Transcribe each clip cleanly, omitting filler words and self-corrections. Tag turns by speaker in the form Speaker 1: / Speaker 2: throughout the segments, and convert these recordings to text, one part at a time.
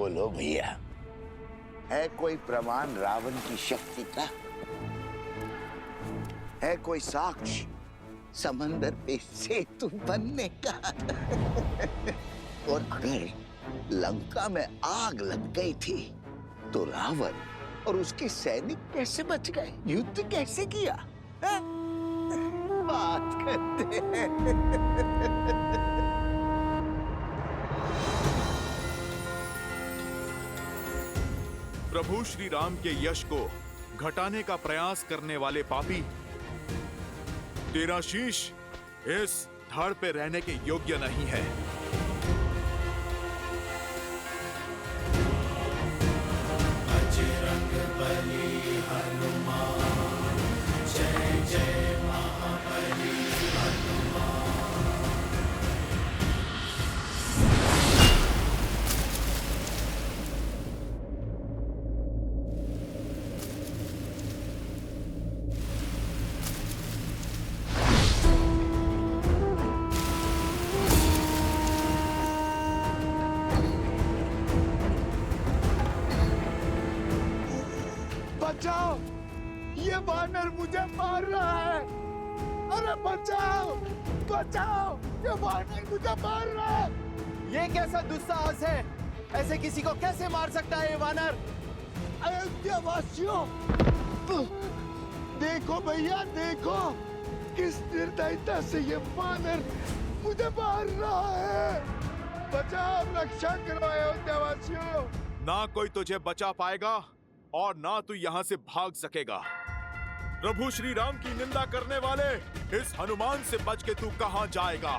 Speaker 1: बोलो भैया, है कोई प्रमाण रावण की शक्ति का? है कोई साक्ष्य समंदर पे सेतु बनने का? और अगर लंका में आग लग गई थी तो रावण और उसके सैनिक कैसे बच गए? युद्ध कैसे किया? है? बात करते हैं।
Speaker 2: प्रभु श्री राम के यश को घटाने का प्रयास करने वाले पापी, तेरा शीश इस धड़ पे रहने के योग्य नहीं है।
Speaker 3: बजरंग बली हनुमान, जय जय महाबली हनुमान।
Speaker 1: बचाओ, ये वानर मुझे मार रहा है। अरे बचाओ, बचाओ, ये वानर मुझे मार रहा है।
Speaker 4: ये कैसा दुस्साहस है? ऐसे किसी को कैसे मार सकता है ये वानर?
Speaker 1: अयोध्या वासियों, देखो भैया, देखो किस निर्दयता से ये वानर मुझे मार रहा है। बचाओ, रक्षा करो अयोध्या वासियों।
Speaker 2: ना कोई तुझे बचा पाएगा और ना तू यहां से भाग सकेगा। प्रभु श्री राम की निंदा करने वाले, इस हनुमान से बच के तू कहां जाएगा?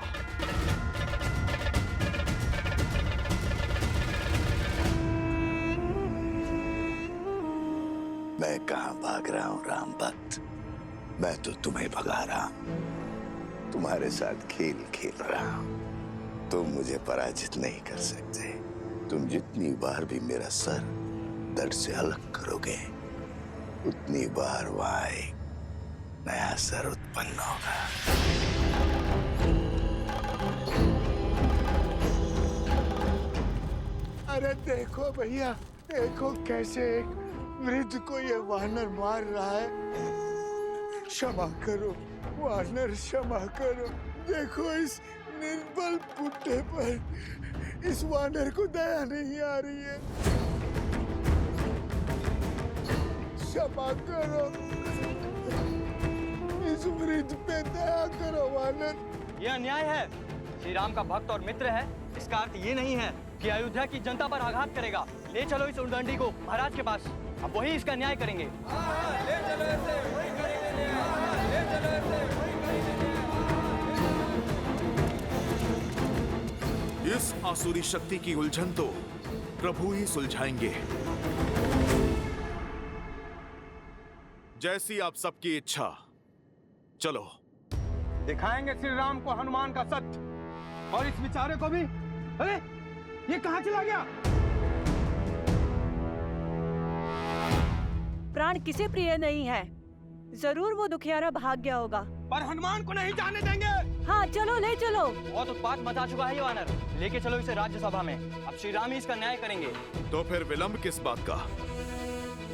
Speaker 1: मैं कहां भाग रहा हूं राम भक्त? मैं तो तुम्हें भगा रहा हूं, तुम्हारे साथ खेल खेल रहा हूं। तुम मुझे पराजित नहीं कर सकते। तुम जितनी बार भी मेरा सर धड़ से अलग करोगे, उतनी बार वहां एक नया सर उत्पन्न होगा। अरे देखो भैया, देखो कैसे एक वृद्ध को ये वानर मार रहा है। क्षमा करो वानर, क्षमा करो। देखो इस निर्बल बुड्ढे पर इस वानर को दया नहीं आ रही है। क्षमा करो, इस वृद्ध पे दया करो वानर।
Speaker 4: यह अन्याय है। श्री राम का भक्त और मित्र है, इसका अर्थ ये नहीं है कि अयोध्या की जनता पर आघात करेगा। ले चलो इस उद्दंडी को महाराज के पास, अब वही इसका न्याय करेंगे। ले चलो इसे, वही करेंगे न्याय। ले चलो इसे, वही करेंगे न्याय।
Speaker 2: इस आसुरी शक्ति की उलझन तो प्रभु ही सुलझाएंगे। जैसी आप सबकी इच्छा। चलो
Speaker 5: दिखाएंगे श्री राम को हनुमान का सत्य, और इस बेचारे को भी। अरे ये कहां चला गया?
Speaker 6: प्राण किसे प्रिय नहीं है? जरूर वो दुखियारा भाग गया होगा।
Speaker 5: पर हनुमान को नहीं जाने देंगे।
Speaker 6: हाँ चलो, ले चलो।
Speaker 4: बहुत उत्पात मचा चुका है ये वानर। लेके चलो इसे राज्यसभा में, अब श्री राम ही इसका न्याय करेंगे।
Speaker 2: तो फिर विलंब किस बात का?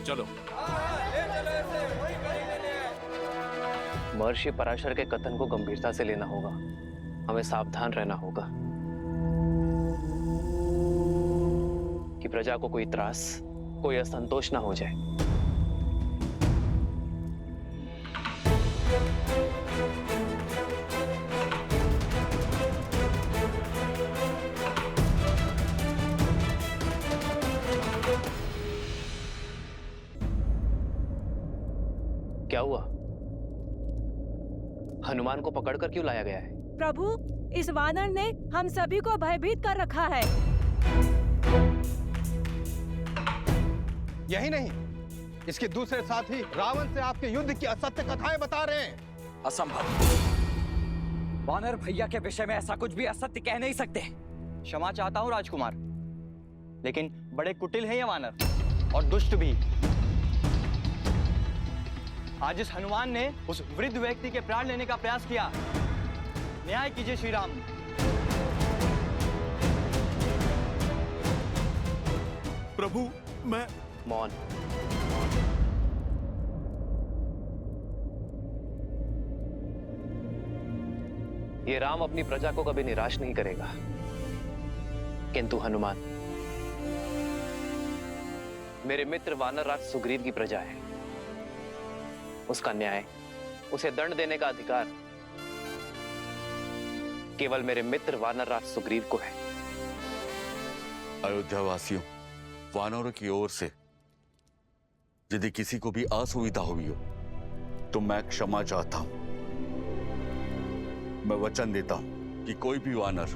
Speaker 2: चलो।
Speaker 7: महर्षि पराशर के कथन को गंभीरता से लेना होगा। हमें सावधान रहना होगा कि प्रजा को कोई त्रास, कोई असंतोष ना हो जाए। क्या हुआ? हनुमान को पकड़कर क्यों लाया गया है?
Speaker 6: प्रभु, इस वानर ने हम सभी को भयभीत कर रखा है।
Speaker 5: यही नहीं, इसके दूसरे साथी रावण से आपके युद्ध की असत्य कथाएं बता रहे हैं।
Speaker 4: असंभव। वानर भैया के विषय में ऐसा कुछ भी असत्य कह नहीं सकते। क्षमा चाहता हूँ राजकुमार, लेकिन बड़े कुटिल हैं ये वानर और दुष्ट भी। आज इस हनुमान ने उस वृद्ध व्यक्ति के प्राण लेने का प्रयास किया। न्याय कीजिए श्री राम।
Speaker 2: प्रभु मैं
Speaker 7: मौन। ये राम अपनी प्रजा को कभी निराश नहीं करेगा, किंतु हनुमान मेरे मित्र वानरराज सुग्रीव की प्रजा है। उसका न्याय, उसे दंड देने का अधिकार केवल मेरे मित्र वानरराज सुग्रीव को है।
Speaker 8: अयोध्या वासियों, वानरों की ओर से यदि किसी को भी असुविधा हुई हो तो मैं क्षमा चाहता हूं। मैं वचन देता हूं कि कोई भी वानर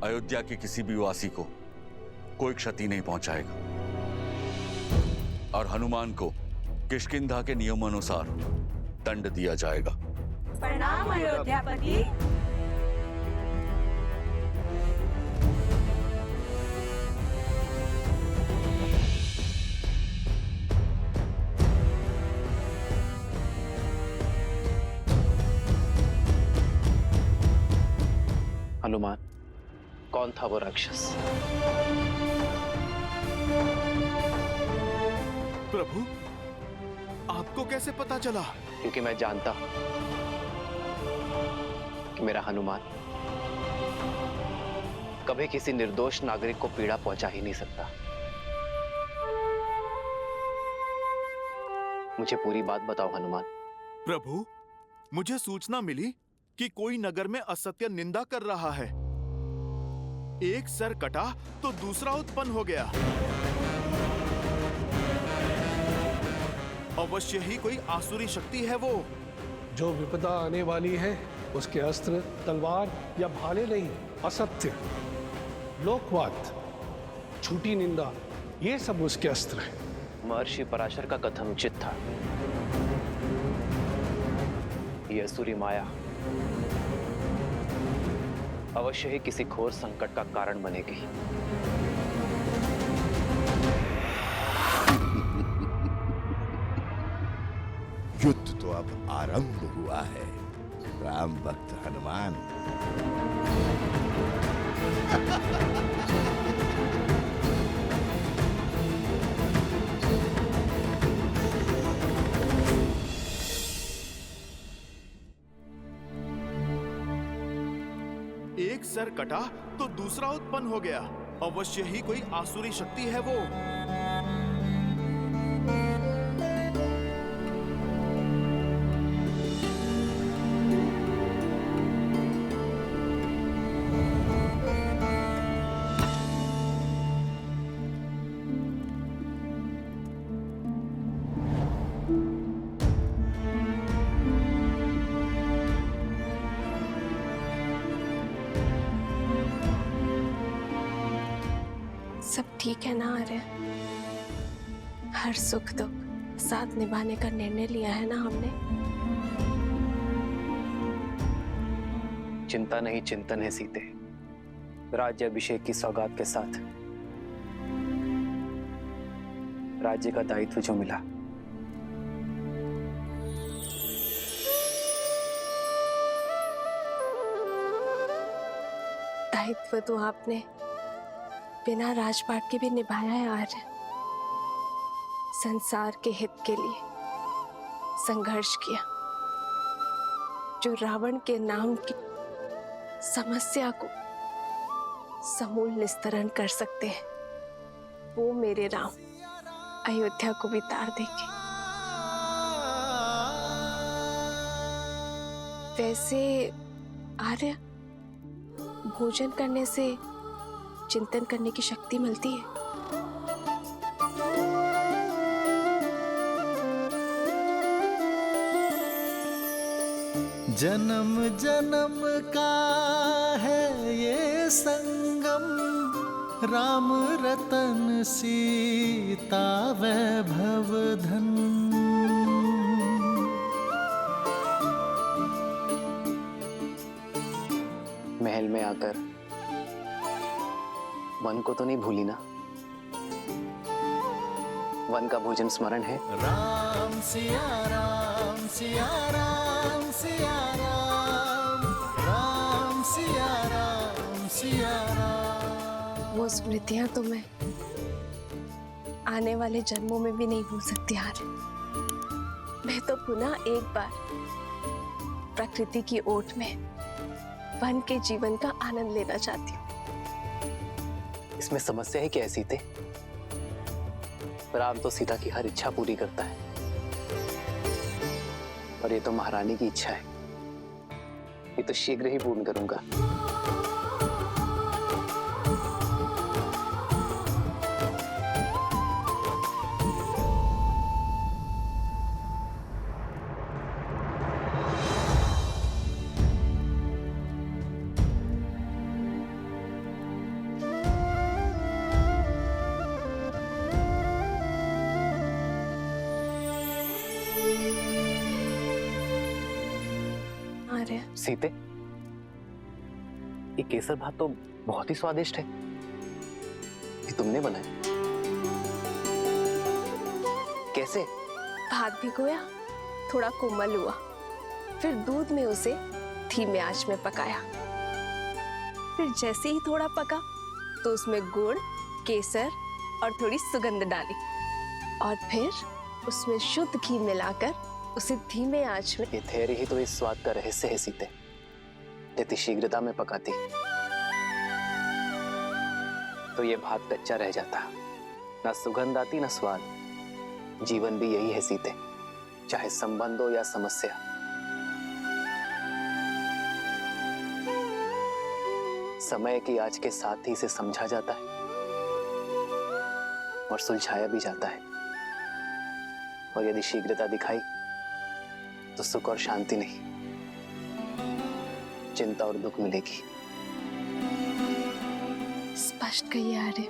Speaker 8: अयोध्या के किसी भी वासी को कोई क्षति नहीं पहुंचाएगा और हनुमान को किष्किंधा के नियमानुसार दंड दिया जाएगा।
Speaker 6: प्रणाम अयोध्यापति।
Speaker 7: हनुमान, कौन था वो राक्षस?
Speaker 2: प्रभु आपको कैसे पता चला?
Speaker 7: क्योंकि मैं जानता हूं कि मेरा हनुमान कभी किसी निर्दोष नागरिक को पीड़ा पहुंचा ही नहीं सकता। मुझे पूरी बात बताओ हनुमान।
Speaker 2: प्रभु मुझे सूचना मिली कि कोई नगर में असत्य निंदा कर रहा है। एक सर कटा तो दूसरा उत्पन्न हो गया। अवश्य ही कोई आसुरी शक्ति है वो।
Speaker 9: जो विपदा आने वाली है उसके अस्त्र तलवार या भाले नहीं, असत्य, लोकवाद, झूठी निंदा, ये सब उसके अस्त्र हैं।
Speaker 7: महर्षि पराशर का कथन उचित था। ये असुरी माया अवश्य ही किसी घोर संकट का कारण बनेगी।
Speaker 1: युद्ध तो अब आरंभ हुआ है राम भक्त हनुमान।
Speaker 2: एक सर कटा तो दूसरा उत्पन्न हो गया। अवश्य ही कोई आसुरी शक्ति है वो।
Speaker 10: सब ठीक है ना आर्य? हर सुख दुख साथ निभाने का निर्णय लिया है ना हमने?
Speaker 7: चिंता नहीं चिंतन है सीते। राज्य अभिषेक की सौगात के साथ राज्य का दायित्व जो मिला,
Speaker 10: दायित्व तो आपने बिना राजपाट के भी निभाया है आर्य। संसार के हित के लिए संघर्ष किया। जो रावण के नाम की समस्या को समूल निस्तरण कर सकते हैं, वो मेरे राम अयोध्या को भी तार देंगे। वैसे आर्य, भोजन करने से चिंतन करने की शक्ति मिलती है।
Speaker 3: जन्म जन्म का है ये संगम, राम रतन सीता वैभव धन।
Speaker 7: महल में आकर वन को तो नहीं भूली ना? वन का भोजन स्मरण है?
Speaker 3: राम सिया राम सिया राम सिया राम, राम सिया राम सिया राम।
Speaker 10: वो स्मृतियां तो मैं आने वाले जन्मों में भी नहीं भूल सकती आर्य। मैं तो पुनः एक बार प्रकृति की ओट में वन के जीवन का आनंद लेना चाहती हूँ।
Speaker 7: इसमें समस्या है क्या है सीते? राम तो सीता की हर इच्छा पूरी करता है, और ये तो महारानी की इच्छा है। ये तो शीघ्र ही पूर्ण करूंगा। सीते, ये केसर भात तो बहुत ही स्वादिष्ट है। ये तुमने बनाया? कैसे?
Speaker 10: भात भिगोया, थोड़ा कोमल हुआ, फिर दूध में उसे धीमे आंच में पकाया। फिर जैसे ही थोड़ा पका तो उसमें गुड़, केसर और थोड़ी सुगंध डाली, और फिर उसमें शुद्ध घी मिलाकर उसे धीमे आंच में।
Speaker 7: ये धैर्य ही तो इस स्वाद का रहस्य है सीते। यदि शीघ्रता में पकाती तो ये भात कच्चा रह जाता, ना सुगंध आती ना स्वाद। जीवन भी यही है सीते, चाहे संबंध हो या समस्या। समय की आज के साथ ही इसे समझा जाता है और सुलझाया भी जाता है। और यदि शीघ्रता दिखाई तो सुख और शांति नहीं, चिंता और दुख मिलेगी।
Speaker 10: स्पष्ट कहिए आर्य।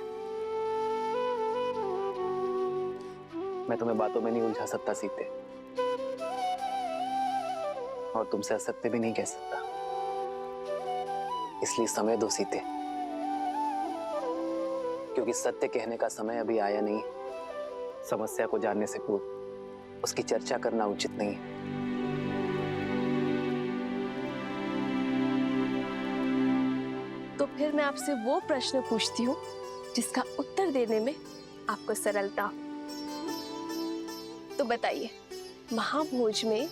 Speaker 7: मैं तुम्हें बातों में नहीं उलझा सकता सीते, और तुमसे असत्य भी नहीं कह सकता। इसलिए समय दो सीते, क्योंकि सत्य कहने का समय अभी आया नहीं। समस्या को जानने से पूर्व उसकी चर्चा करना उचित नहीं है।
Speaker 10: तो फिर मैं आपसे वो प्रश्न पूछती हूँ जिसका उत्तर देने में आपको सरलता हो। तो बताइए, महाभोज में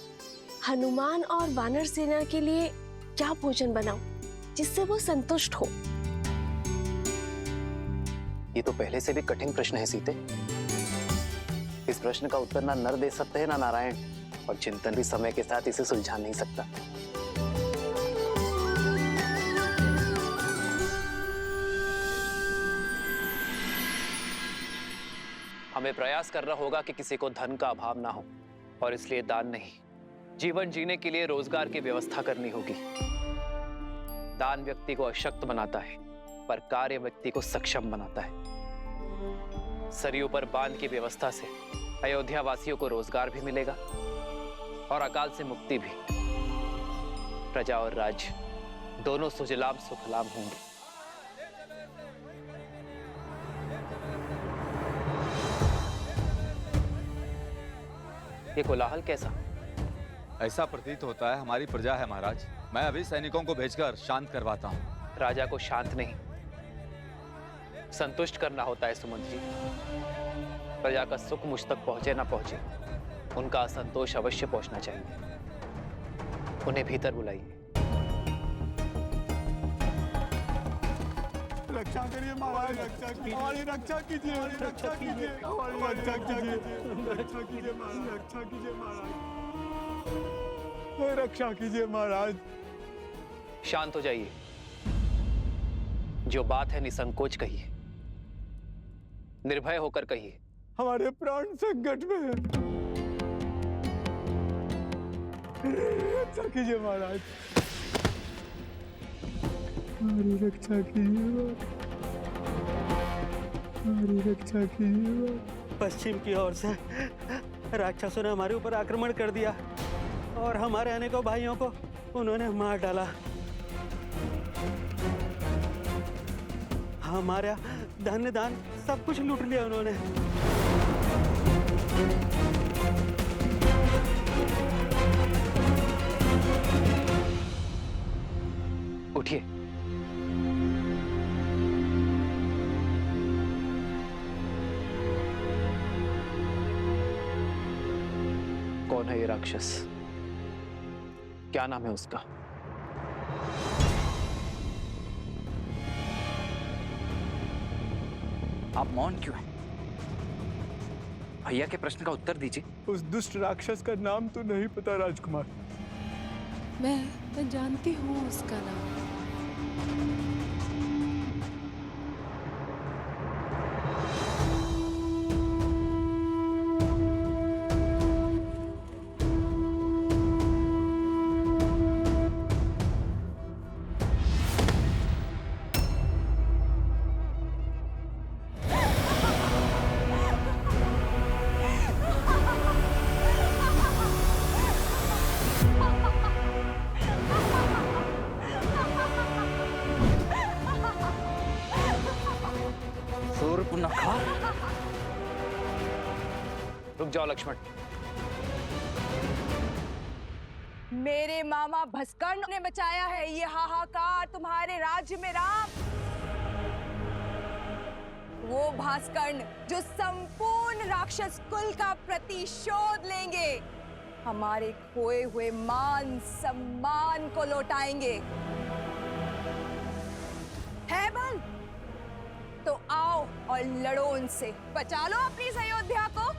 Speaker 10: हनुमान और वानर सेना के लिए क्या भोजन बनाऊं जिससे वो संतुष्ट हो?
Speaker 7: ये तो पहले से भी कठिन प्रश्न है सीते। इस प्रश्न का उत्तर ना नर दे सकते हैं ना नारायण, और चिंतन भी समय के साथ इसे सुलझा नहीं सकता। हमें प्रयास करना होगा कि किसी को धन का अभाव ना हो, और इसलिए दान नहीं, जीवन जीने के लिए रोजगार की व्यवस्था करनी होगी। दान व्यक्ति को अशक्त बनाता है, पर कार्य व्यक्ति को सक्षम बनाता है। सरयू पर बांध की व्यवस्था से अयोध्या वासियों को रोजगार भी मिलेगा और अकाल से मुक्ति भी। प्रजा और राज्य दोनों सुजलाम सुफलाम होंगे। ये कोलाहल कैसा?
Speaker 11: ऐसा प्रतीत होता है हमारी प्रजा है महाराज। मैं अभी सैनिकों को भेजकर शांत करवाता हूँ।
Speaker 7: राजा को शांत नहीं, संतुष्ट करना होता है सुमंत जी। प्रजा का सुख मुझ तक पहुंचे ना पहुंचे, उनका असंतोष अवश्य पहुंचना चाहिए। उन्हें भीतर बुलाइए।
Speaker 5: रक्षा करिए महाराज, रक्षा कीजिए, हमारी रक्षा कीजिए, रक्षा कीजिए, हमारी रक्षा कीजिए, रक्षा कीजिए महाराज, रक्षा कीजिए महाराज, रक्षा कीजिए महाराज।
Speaker 7: शांत हो जाइए। जो बात है निसंकोच कहिए, निर्भय होकर कहिए।
Speaker 5: हमारे प्राण संकट में है, रक्षा कीजिए महाराज, हमारी रक्षा कीजिए, हमारी रक्षा कीजिए।
Speaker 12: पश्चिम की ओर से राक्षसों ने हमारे ऊपर आक्रमण कर दिया और हमारे अनेकों भाइयों को उन्होंने मार डाला। हमारा धन दान सब कुछ लूट लिया उन्होंने।
Speaker 7: उठिए। राक्षस। क्या नाम है उसका?
Speaker 13: आप मौन क्यों हैं? भैया के प्रश्न का उत्तर दीजिए।
Speaker 5: उस दुष्ट राक्षस का नाम तो नहीं पता राजकुमार।
Speaker 10: मैं जानती हूँ उसका नाम।
Speaker 13: सूर्पनखा।
Speaker 7: रुक जाओ लक्ष्मण।
Speaker 14: मेरे मामा भस्कर्ण ने बचाया है ये हाहाकार तुम्हारे राज्य में राम। वो भास्कर्ण जो संपूर्ण राक्षस कुल का प्रतिशोध लेंगे, हमारे खोए हुए मान सम्मान को लौटाएंगे। है बल तो आओ और लड़ो उनसे, बचा लो अपनी इस अयोध्या को।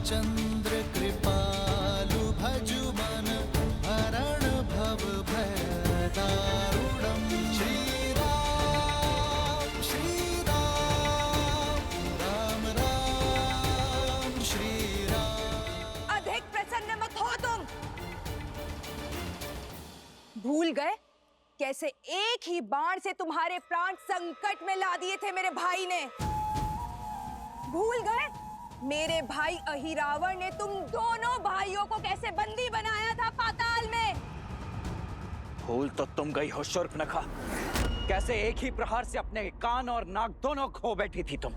Speaker 3: चंद्र कृपालु भजु मन हरण भव भय दारुणम। श्री राम राम राम श्री राम।
Speaker 14: अधिक प्रसन्न मत हो तुम। भूल गए कैसे एक ही बाण से तुम्हारे प्राण संकट में ला दिए थे मेरे भाई ने? भूल गए मेरे भाई अहिरावण ने तुम दोनों भाइयों को कैसे बंदी बनाया था पाताल में?
Speaker 13: भूल तो तुम गई हो शूर्पनखा, कैसे एक ही प्रहार से अपने कान और नाक दोनों खो बैठी थी तुम।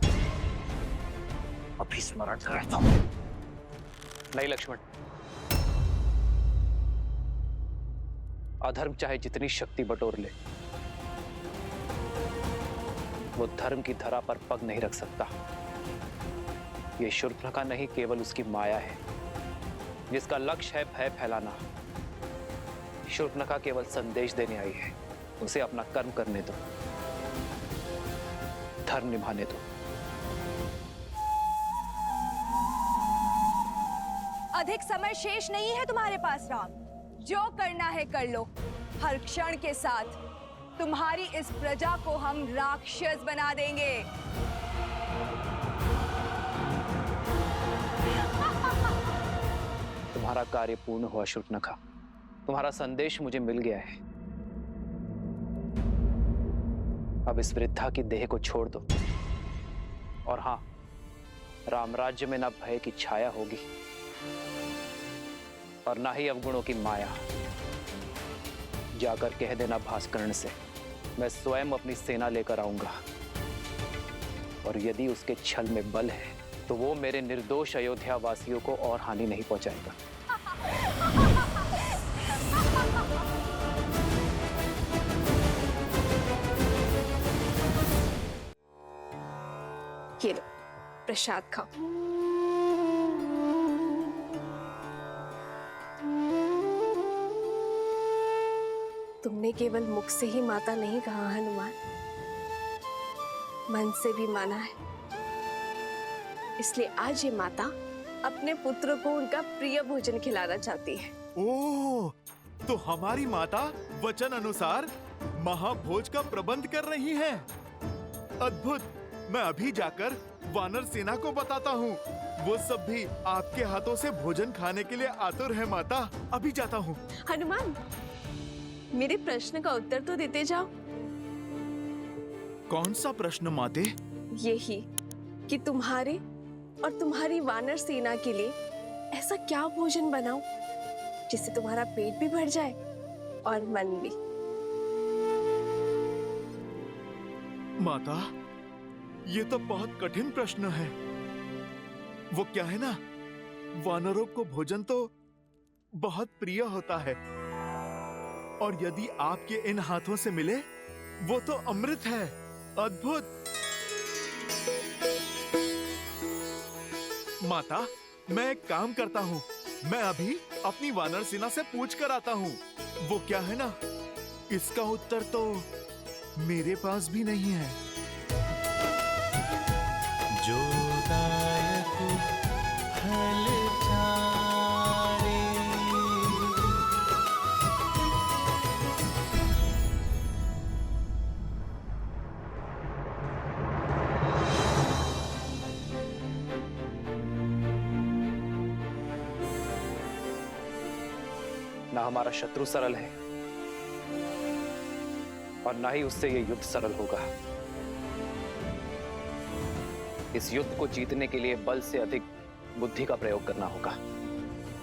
Speaker 13: अभी स्मरण करता हूं।
Speaker 7: नहीं लक्ष्मण, अधर्म चाहे जितनी शक्ति बटोर ले, वो धर्म की धरा पर पग नहीं रख सकता। ये शूर्पनखा नहीं, केवल उसकी माया है जिसका लक्ष्य है भय फैलाना। शूर्पनखा केवल संदेश देने आई है। उसे अपना कर्म करने दो, धर्म निभाने दो।
Speaker 14: अधिक समय शेष नहीं है तुम्हारे पास राम। जो करना है कर लो। हर क्षण के साथ तुम्हारी इस प्रजा को हम राक्षस बना देंगे।
Speaker 7: तुम्हारा कार्य पूर्ण हुआ शूर्पनखा। तुम्हारा संदेश मुझे मिल गया है। अब इस वृद्धा की देह को छोड़ दो। और हां, रामराज्य में ना भय की छाया होगी और ना ही अवगुणों की माया। जाकर कह देना भास्कर्ण से, मैं स्वयं अपनी सेना लेकर आऊंगा और यदि उसके छल में बल है तो वो मेरे निर्दोष अयोध्या वासियों को और हानि नहीं पहुंचाएगा।
Speaker 10: ये लो प्रसाद खाओ। तुमने केवल मुख से ही माता नहीं कहा हनुमान, मन से भी माना है। इसलिए आज ये माता अपने पुत्र को उनका प्रिय भोजन खिलाना चाहती है।
Speaker 2: ओह, तो हमारी माता वचन अनुसार महाभोज का प्रबंध कर रही हैं। अद्भुत। मैं अभी जाकर वानर सेना को बताता हूँ। वो सब भी आपके हाथों से भोजन खाने के लिए आतुर है माता। अभी जाता हूँ।
Speaker 10: हनुमान, मेरे प्रश्न का उत्तर तो देते जाओ।
Speaker 2: कौन सा प्रश्न माते?
Speaker 10: यही कि तुम्हारे और तुम्हारी वानर सेना के लिए ऐसा क्या भोजन बनाऊं जिससे तुम्हारा पेट भी भर जाए और मन भी।
Speaker 2: माता, ये तो बहुत कठिन प्रश्न है। वो क्या है ना, वानरों को भोजन तो बहुत प्रिय होता है, और यदि आपके इन हाथों से मिले वो तो अमृत है, अद्भुत। माता, मैं एक काम करता हूँ, मैं अभी अपनी वानर सेना से पूछ कर आता हूँ। वो क्या है ना, इसका उत्तर तो मेरे पास भी नहीं है।
Speaker 3: जो दायक फल चारे,
Speaker 7: ना हमारा शत्रु सरल है और ना ही उससे ये युद्ध सरल होगा। इस युद्ध को जीतने के लिए बल से अधिक बुद्धि का प्रयोग करना होगा।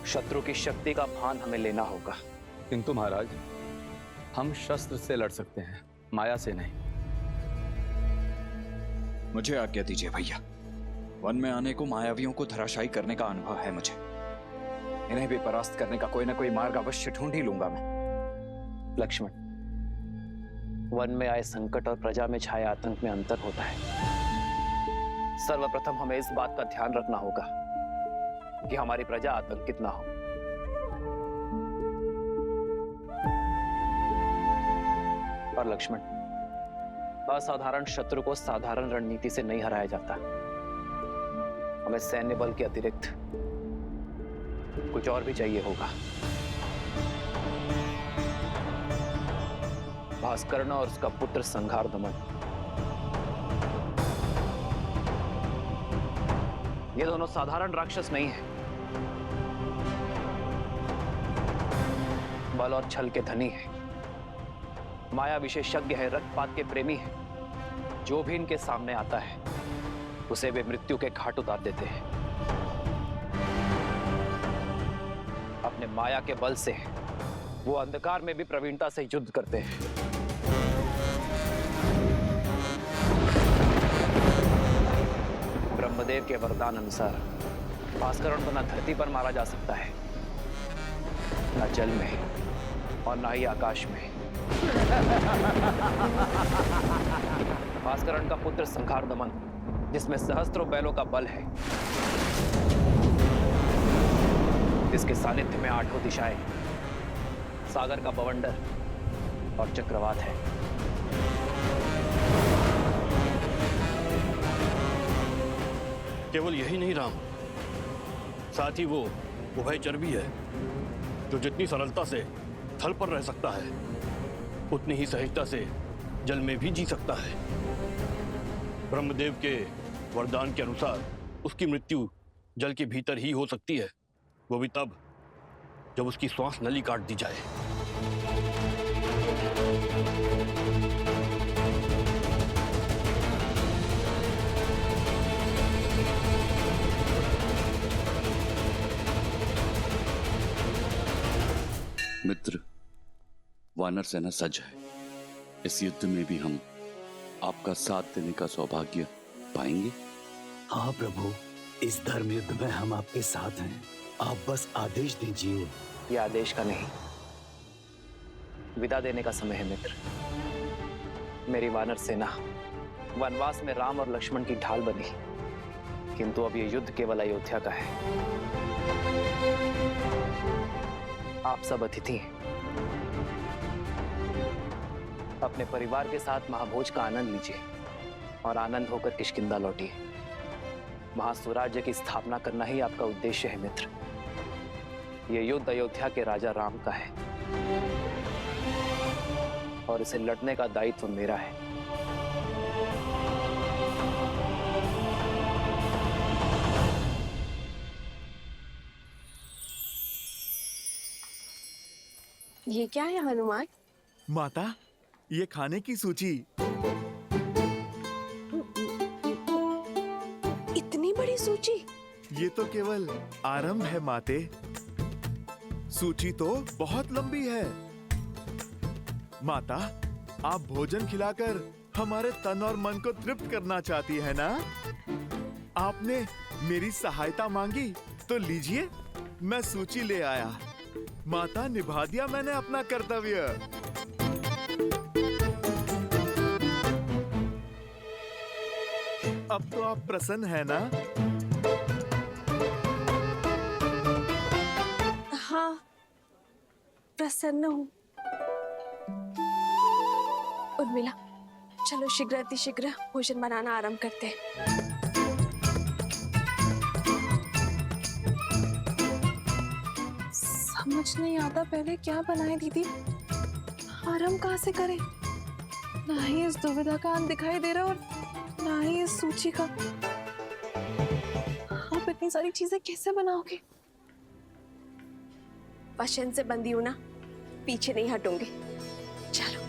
Speaker 7: शत्रु की शक्ति का भान हमें लेना होगा।
Speaker 11: किंतु महाराज, हम शस्त्र से लड़ सकते हैं, माया से नहीं।
Speaker 13: मुझे आज्ञा दीजिए भैया। वन में आने को मायावियों को धराशायी करने का अनुभव है मुझे। इन्हें भी परास्त करने का कोई ना कोई मार्ग अवश्य ढूंढ ही लूंगा मैं।
Speaker 7: लक्ष्मण, वन में आए संकट और प्रजा में छाए आतंक में अंतर होता है। सर्वप्रथम हमें इस बात का ध्यान रखना होगा कि हमारी प्रजा आतंकित ना हो। और लक्ष्मण, असाधारण शत्रु को साधारण रणनीति से नहीं हराया जाता। हमें सैन्य बल के अतिरिक्त कुछ और भी चाहिए होगा। भास्कर्ण और उसका पुत्र संघार दमन, ये दोनों साधारण राक्षस नहीं हैं। बल और छल के धनी हैं, माया विशेषज्ञ है, रक्तपात के प्रेमी हैं। जो भी इनके सामने आता है उसे वे मृत्यु के घाट उतार देते हैं। अपने माया के बल से वो अंधकार में भी प्रवीणता से युद्ध करते हैं। ब्रह्मदेव के वरदान अनुसार भास्करण को न धरती पर मारा जा सकता है, न जल में और न ही आकाश में। भास्करण का पुत्र संघार दमन, जिसमें सहस्त्रों बैलों का बल है, इसके सानिध्य में आठों दिशाएं, सागर का बवंडर और चक्रवात है।
Speaker 15: केवल यही नहीं राम, साथ ही वो उभयचर भी है, जो जितनी सरलता से थल पर रह सकता है उतनी ही सहजता से जल में भी जी सकता है। ब्रह्मदेव के वरदान के अनुसार उसकी मृत्यु जल के भीतर ही हो सकती है, वो भी तब जब उसकी श्वास नली काट दी जाए।
Speaker 8: मित्र, वानर सेना सज्ज है। इस युद्ध में भी हम आपका साथ देने का सौभाग्य पाएंगे।
Speaker 16: हाँ प्रभु, इस धर्म युद्ध में हम आपके साथ हैं। आप बस आदेश दीजिए।
Speaker 7: ये आदेश का नहीं, विदा देने का समय है मित्र। मेरी वानर सेना वनवास में राम और लक्ष्मण की ढाल बनी, किंतु अब ये युद्ध केवल अयोध्या का है। आप सब अतिथि हैं। अपने परिवार के साथ महाभोज का आनंद लीजिए और आनंद होकर किष्किंधा लौटिए। वहां स्वराज्य की स्थापना करना ही आपका उद्देश्य है मित्र। यह युद्ध अयोध्या के राजा राम का है और इसे लड़ने का दायित्व मेरा है।
Speaker 10: ये क्या है हनुमान?
Speaker 2: माता, ये खाने की सूची। ये तो केवल आरंभ है माते। सूची तो बहुत लंबी है। माता, आप भोजन खिलाकर हमारे तन और मन को तृप्त करना चाहती है ना? आपने मेरी सहायता मांगी तो लीजिए, मैं सूची ले आया। माता, निभा दिया मैंने अपना कर्तव्य। अब तो आप प्रसन्न है ना?
Speaker 10: हाँ, प्रसन्न हूँ। उर्मिला, चलो शीघ्र भोजन बनाना आरंभ करते हैं। समझ नहीं आता पहले क्या बनाए दीदी, आरंभ कहाँ से करें? ना ही इस दुविधा का अंत दिखाई दे रहा और ना ही इस सूची का। आप इतनी सारी चीजें कैसे बनाओगे? वचन से बंधी हूं ना, पीछे नहीं हटूंगी। चलो।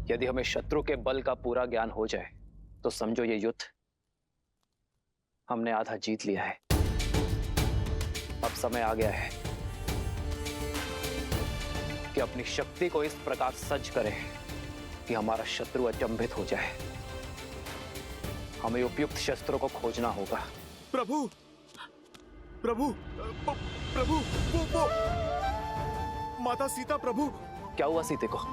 Speaker 7: यदि हमें शत्रु के बल का पूरा ज्ञान हो जाए तो समझो ये युद्ध हमने आधा जीत लिया है। अब समय आ गया है कि अपनी शक्ति को इस प्रकार सज्ज करें कि हमारा शत्रु अचंभित हो जाए। हमें उपयुक्त शस्त्रों को खोजना होगा।
Speaker 2: प्रभु, प्रभु, प्रभु, वो माता सीता। प्रभु,
Speaker 7: क्या हुआ सीते को?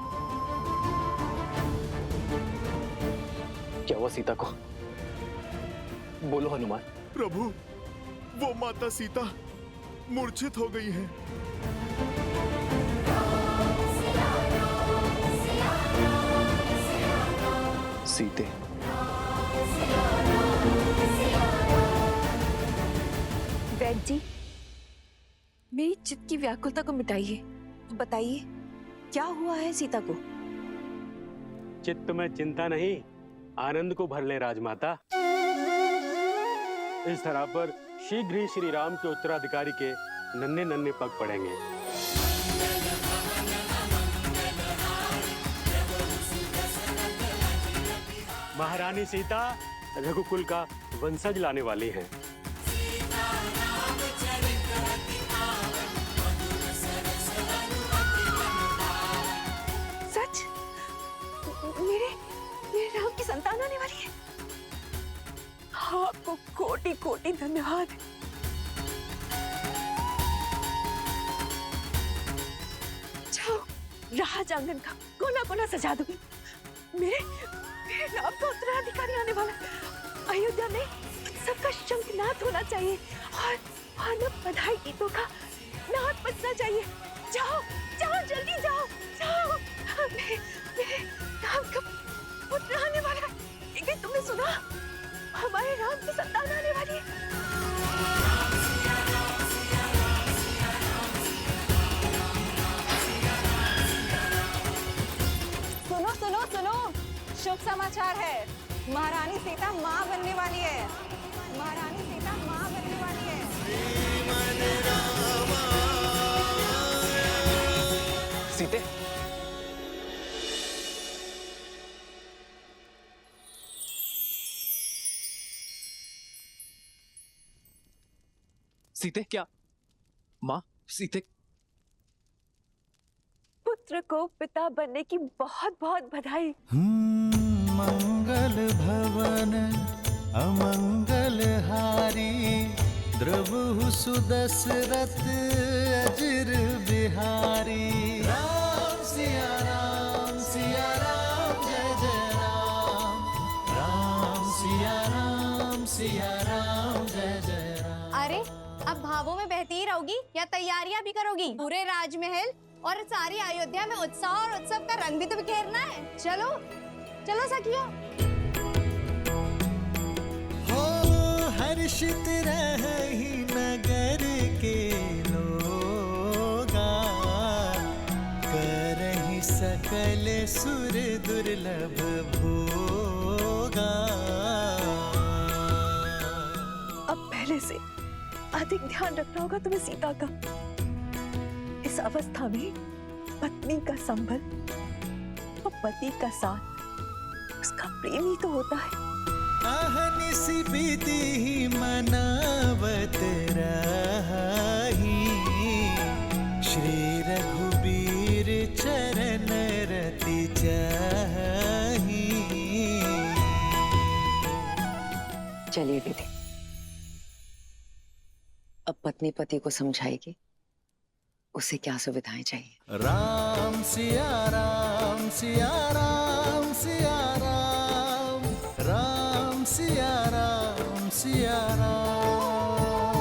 Speaker 7: क्या हुआ सीता को? बोलो हनुमान।
Speaker 2: प्रभु, वो माता सीता मूर्छित हो गई है।
Speaker 7: सीते,
Speaker 10: वैद्य जी, मेरी चित्त की व्याकुलता को मिटाइए। बताइए क्या हुआ है सीता को?
Speaker 12: चित्त में चिंता नहीं, आनंद को भर ले राजमाता। इस धरा पर शीघ्र ही श्री राम के उत्तराधिकारी के नन्हे नन्हे पग पड़ेंगे। महारानी सीता रघुकुल का वंशज लाने वाली हैं।
Speaker 10: सच? मेरे राम की संतान आने वाली है। आपको कोटि कोटि धन्यवाद। जाओ, राज आंगन का कोना कोना सजा दूंगी। मेरे राम का उत्तराधिकारी आने वाला है। अयोध्या में सबका शंखनाद होना चाहिए और न बधाई गीतों का नाद बजना चाहिए। जाओ जाओ, जल्दी जाओ जाओ। मेरे राम का पुत्र आने वाला है। लेकिन तुमने सुना, हमारे राम की संतान आने वाली है।
Speaker 14: सुनो सुनो सुनो, शुभ समाचार है। महारानी सीता माँ बनने वाली है। महारानी सीता माँ बनने वाली है।
Speaker 7: सीते, सीते, क्या माँ? सीते,
Speaker 10: पुत्र को पिता बनने की बहुत बहुत बधाई।
Speaker 3: मंगल भवन अमंगल हारी, द्रवहु सुदशरथ अजिर बिहारी। सिया राम जय जय राम।
Speaker 17: अरे अब भावों में बहती ही रहोगी या तैयारियां भी करोगी? पूरे राजमहल और सारी अयोध्या में उत्साह और उत्सव का रंग भी तो बिखेरना है। चलो चलो सखियों।
Speaker 3: हो हर्षित रही नगर के लोगा, करहि सकल सुर दुर्लभ भोगा।
Speaker 10: अब पहले से अधिक ध्यान रखना होगा तुम्हें सीता का। इस अवस्था में पत्नी का संबल और पति का साथ उसका प्रेम ही तो होता है।
Speaker 3: अहनिसि विधि मनावत रही, श्री रघुबीर चरण रति चाही।
Speaker 18: चलिए दीदी, अब पत्नी पति को समझाएगी उसे क्या सुविधाएं चाहिए।
Speaker 3: राम सिया राम सिया राम सिया राम, राम सिया राम सिया राम,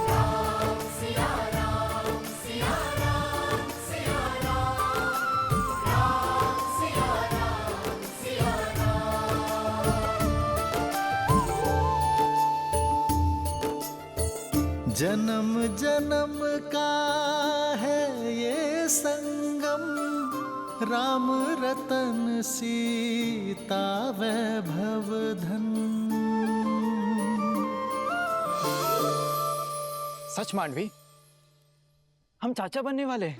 Speaker 3: राम सिया राम सिया राम सिया राम, राम सिया राम सिया राम। जन्म जन्म का है ये संगम, राम रतन सीता वैभव धन।
Speaker 12: सच मांडवी, हम चाचा बनने वाले हैं।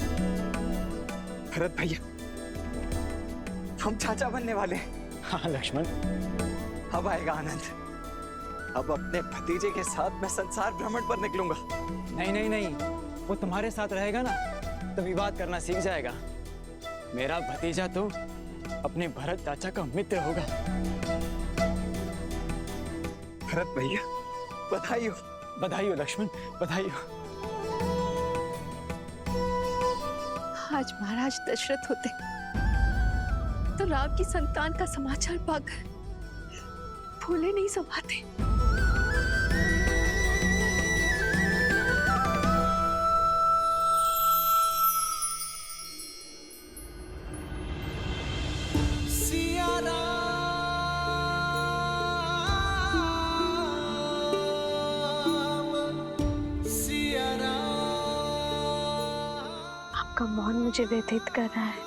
Speaker 13: भरत भैया, हम चाचा बनने वाले।
Speaker 12: हाँ लक्ष्मण,
Speaker 13: अब आएगा आनंद। अब अपने भतीजे के साथ मैं संसार भ्रमण पर निकलूंगा।
Speaker 12: नहीं नहीं नहीं, वो तुम्हारे साथ रहेगा ना तो विवाद करना सीख जाएगा। मेरा भतीजा तो अपने भरत चाचा का मित्र होगा।
Speaker 13: भरत भैया, बधाई हो।
Speaker 12: बधाई हो लक्ष्मण, बधाई हो।
Speaker 10: आज महाराज दशरथ होते तो राम की संतान का समाचार पाकर फूले नहीं समाते। मौन मुझे व्यथित कर रहा है।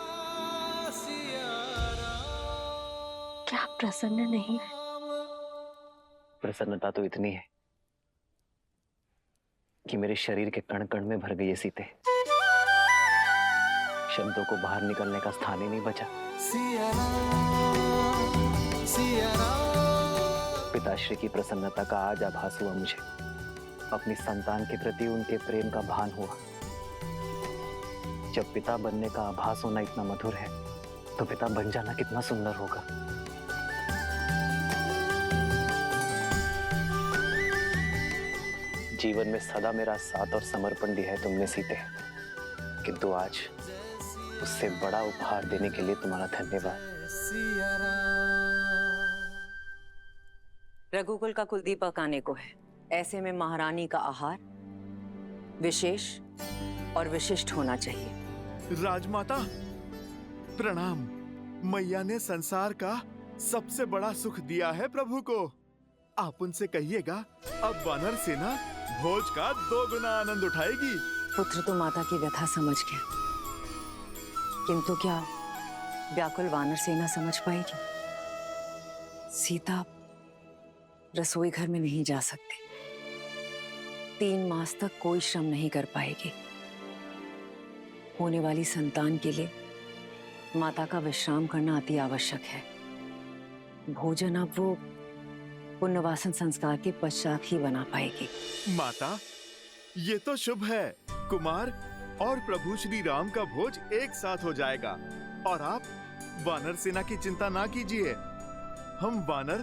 Speaker 10: क्या आप प्रसन्न नहीं है?
Speaker 7: प्रसन्नता तो इतनी है कि मेरे शरीर के कण कण में भर गई है सीते। शब्दों को बाहर निकलने का स्थान ही नहीं बचा। पिताश्री की प्रसन्नता का आज आभास हुआ मुझे। अपनी संतान के प्रति उनके प्रेम का भान हुआ। जब पिता बनने का आभास होना इतना मधुर है तो पिता बन जाना कितना सुंदर होगा। जीवन में सदा मेरा साथ और समर्पण दिया है तुमने सीते, किंतु आज उससे बड़ा उपहार देने के लिए तुम्हारा धन्यवाद।
Speaker 18: रघुकुल का कुलदीपक आने को है, ऐसे में महारानी का आहार विशेष और विशिष्ट होना चाहिए।
Speaker 2: राजमाता प्रणाम। मैया ने संसार का सबसे बड़ा सुख दिया है प्रभु को। आप उनसे कहिएगा अब वानर सेना भोज का 2 गुना आनंद उठाएगी।
Speaker 18: पुत्र तो माता की व्यथा समझ गया, किंतु क्या व्याकुल वानर सेना समझ पाएगी? सीता रसोई घर में नहीं जा सकती। 3 मास तक कोई श्रम नहीं कर पाएगी। होने वाली संतान के लिए माता का विश्राम करना अति आवश्यक है। भोजन अब वो पुण्यवासन संस्कार के पश्चात ही बना पाएगी।
Speaker 2: माता, ये तो शुभ है। कुमार और प्रभु श्री राम का भोज एक साथ हो जाएगा। और आप वानर सेना की चिंता ना कीजिए। हम वानर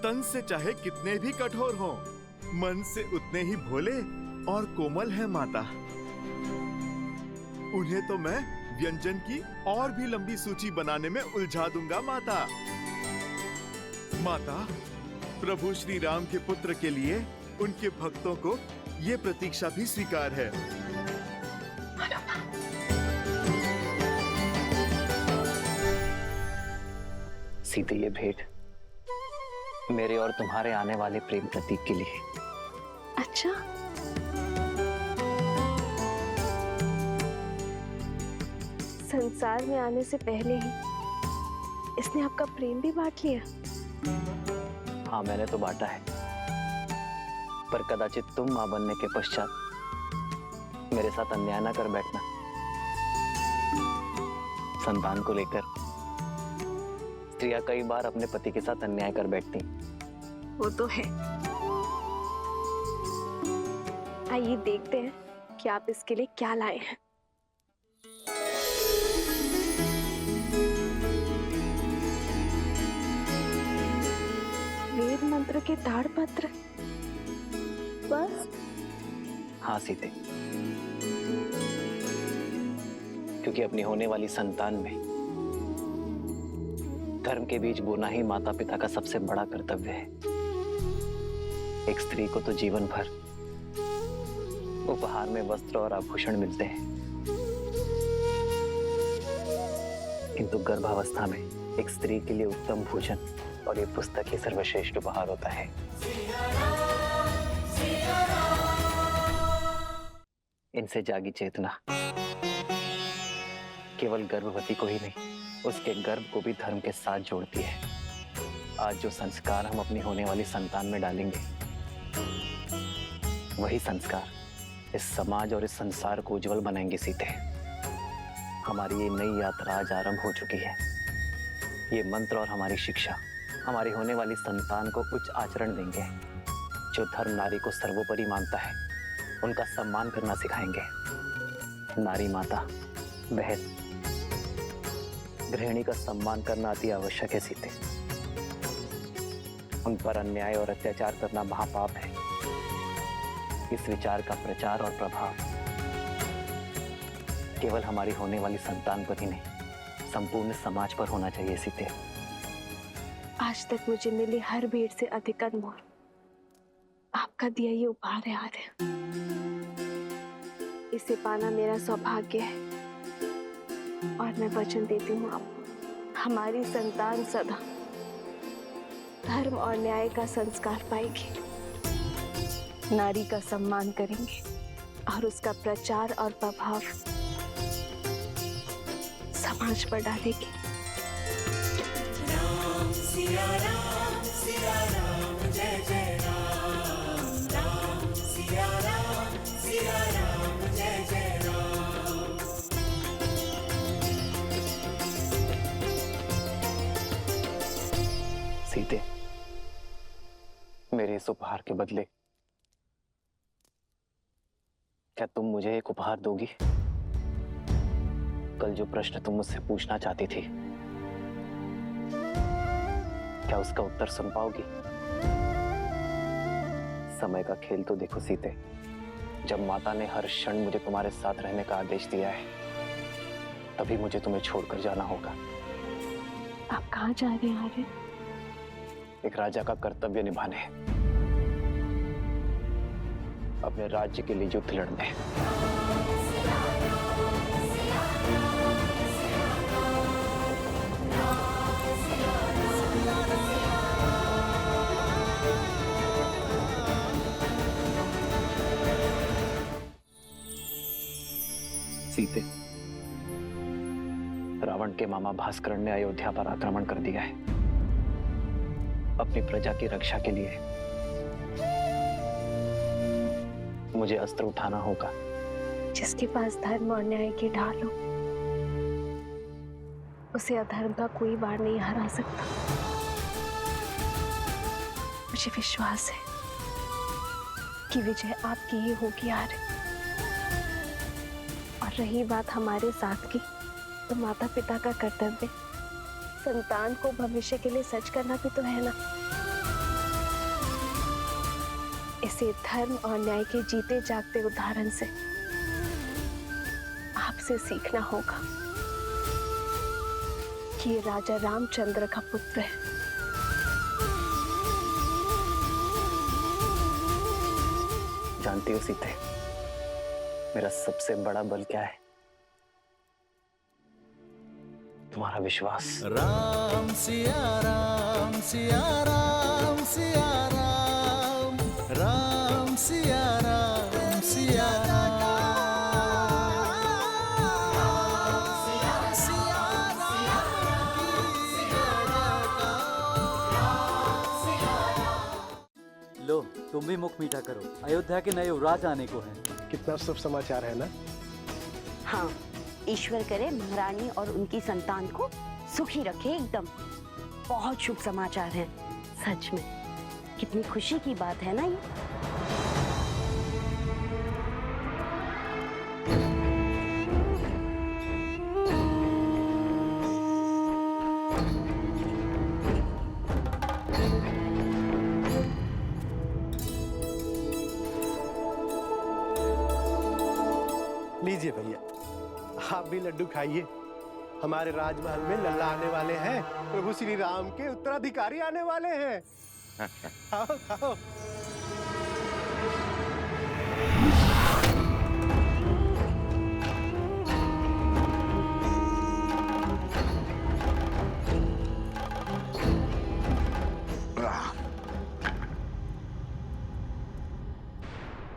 Speaker 2: तन से चाहे कितने भी कठोर हों, मन से उतने ही भोले और कोमल हैं माता। उन्हें तो मैं व्यंजन की और भी लंबी सूची बनाने में उलझा दूंगा माता। माता, प्रभु श्री राम के पुत्र के लिए उनके भक्तों को ये प्रतीक्षा भी स्वीकार है।
Speaker 7: सीते, ये भेंट मेरे और तुम्हारे आने वाले प्रेम प्रतीक के लिए।
Speaker 10: अच्छा, संसार में आने से पहले ही इसने आपका प्रेम भी बांट लिया।
Speaker 7: हाँ, मैंने तो बांटा है, पर कदाचित तुम मां बनने के पश्चात मेरे साथ अन्याय ना कर बैठना। संतान को लेकर स्त्रियां कई बार अपने पति के साथ अन्याय कर बैठती।
Speaker 10: वो तो है। आइए देखते हैं कि आप इसके लिए क्या लाए हैं। वेद मंत्र के ताड़पत्र, बस?
Speaker 7: हाँ सीते, क्योंकि अपनी होने वाली संतान में धर्म के बीच बोना ही माता पिता का सबसे बड़ा कर्तव्य है। एक स्त्री को तो जीवन भर उपहार में वस्त्र और आभूषण मिलते हैं, किंतु गर्भावस्था में एक स्त्री के लिए उत्तम भोजन और ये पुस्तक ही सर्वश्रेष्ठ उपहार होता है। इनसे जागी चेतना केवल गर्भवती को ही नहीं, उसके गर्भ को भी धर्म के साथ जोड़ती है। आज जो संस्कार हम अपनी होने वाली संतान में डालेंगे, वही संस्कार इस समाज और इस संसार को उज्जवल बनाएंगे सीते। हमारी ये नई यात्रा आज आरंभ हो चुकी है। ये मंत्र और हमारी शिक्षा हमारी होने वाली संतान को उच्च आचरण देंगे। जो धर्म नारी को सर्वोपरि मानता है, उनका सम्मान करना सिखाएंगे। नारी माता, बहन, गृहिणी का सम्मान करना अति आवश्यक है सीते। उन पर अन्याय और अत्याचार करना महापाप है। इस विचार का प्रचार और प्रभाव केवल हमारी होने वाली संतान पर ही नहीं, संपूर्ण समाज पर होना चाहिए सीते।
Speaker 10: आज तक मुझे मिली हर भेंट से अधिक अनमोल आपका दिया ये उपहार है आर्य। इसे पाना मेरा सौभाग्य है और मैं वचन देती हूँ आपको, हमारी संतान सदा धर्म और न्याय का संस्कार पाएगी, नारी का सम्मान करेंगे और उसका प्रचार और प्रभाव समाज पर डालेगी।
Speaker 3: राम सिया राम जय जय राम, राम सिया राम जय जय राम।
Speaker 7: सीते, मेरे इस उपहार के बदले क्या तुम मुझे एक उपहार दोगी? कल जो प्रश्न तुम मुझसे पूछना चाहती थी, क्या उसका उत्तर सुन पाओगी? समय का खेल तो देखो सीते, जब माता ने हर क्षण मुझे तुम्हारे साथ रहने का आदेश दिया है, तभी मुझे तुम्हें छोड़कर जाना होगा।
Speaker 10: आप कहाँ जा रहे हैं आर्य?
Speaker 7: एक राजा का कर्तव्य निभाने, अपने राज्य के लिए युद्ध लड़ने। सीते, रावण के मामा भास्करण ने अयोध्या पर आक्रमण कर दिया है। अपनी प्रजा की रक्षा के लिए मुझे अस्त्र उठाना होगा।
Speaker 10: जिसके पास धर्म और न्याय की ढाल हो, उसे अधर्म का कोई वार नहीं हरा सकता। मुझे विश्वास है कि विजय आपकी ही होगी आर्य। और रही बात हमारे साथ की, तो माता पिता का कर्तव्य संतान को भविष्य के लिए सच करना भी तो है ना। इसे धर्म और न्याय के जीते जागते उदाहरण से आपसे सीखना होगा कि ये राजा रामचंद्र का पुत्र है।
Speaker 7: जानती हो सीते, मेरा सबसे बड़ा बल क्या है? तुम्हारा विश्वास।
Speaker 3: राम सिया राम सिया राम सिया राम, राम सिया राम सिया राम।
Speaker 12: लो, तुम भी मुख मीठा करो। अयोध्या के नए युवराज आने को हैं।
Speaker 9: कितना शुभ समाचार है ना।
Speaker 19: हाँ, ईश्वर करे महारानी और उनकी संतान को सुखी रखे एकदम। बहुत शुभ समाचार है सच में। कितनी खुशी की बात है ना ये।
Speaker 5: लीजिए भैया, आप भी लड्डू खाइए। हमारे राजमहल में लल्ला आने वाले हैं। प्रभु श्री राम के उत्तराधिकारी आने वाले हैं। खाओ खाओ।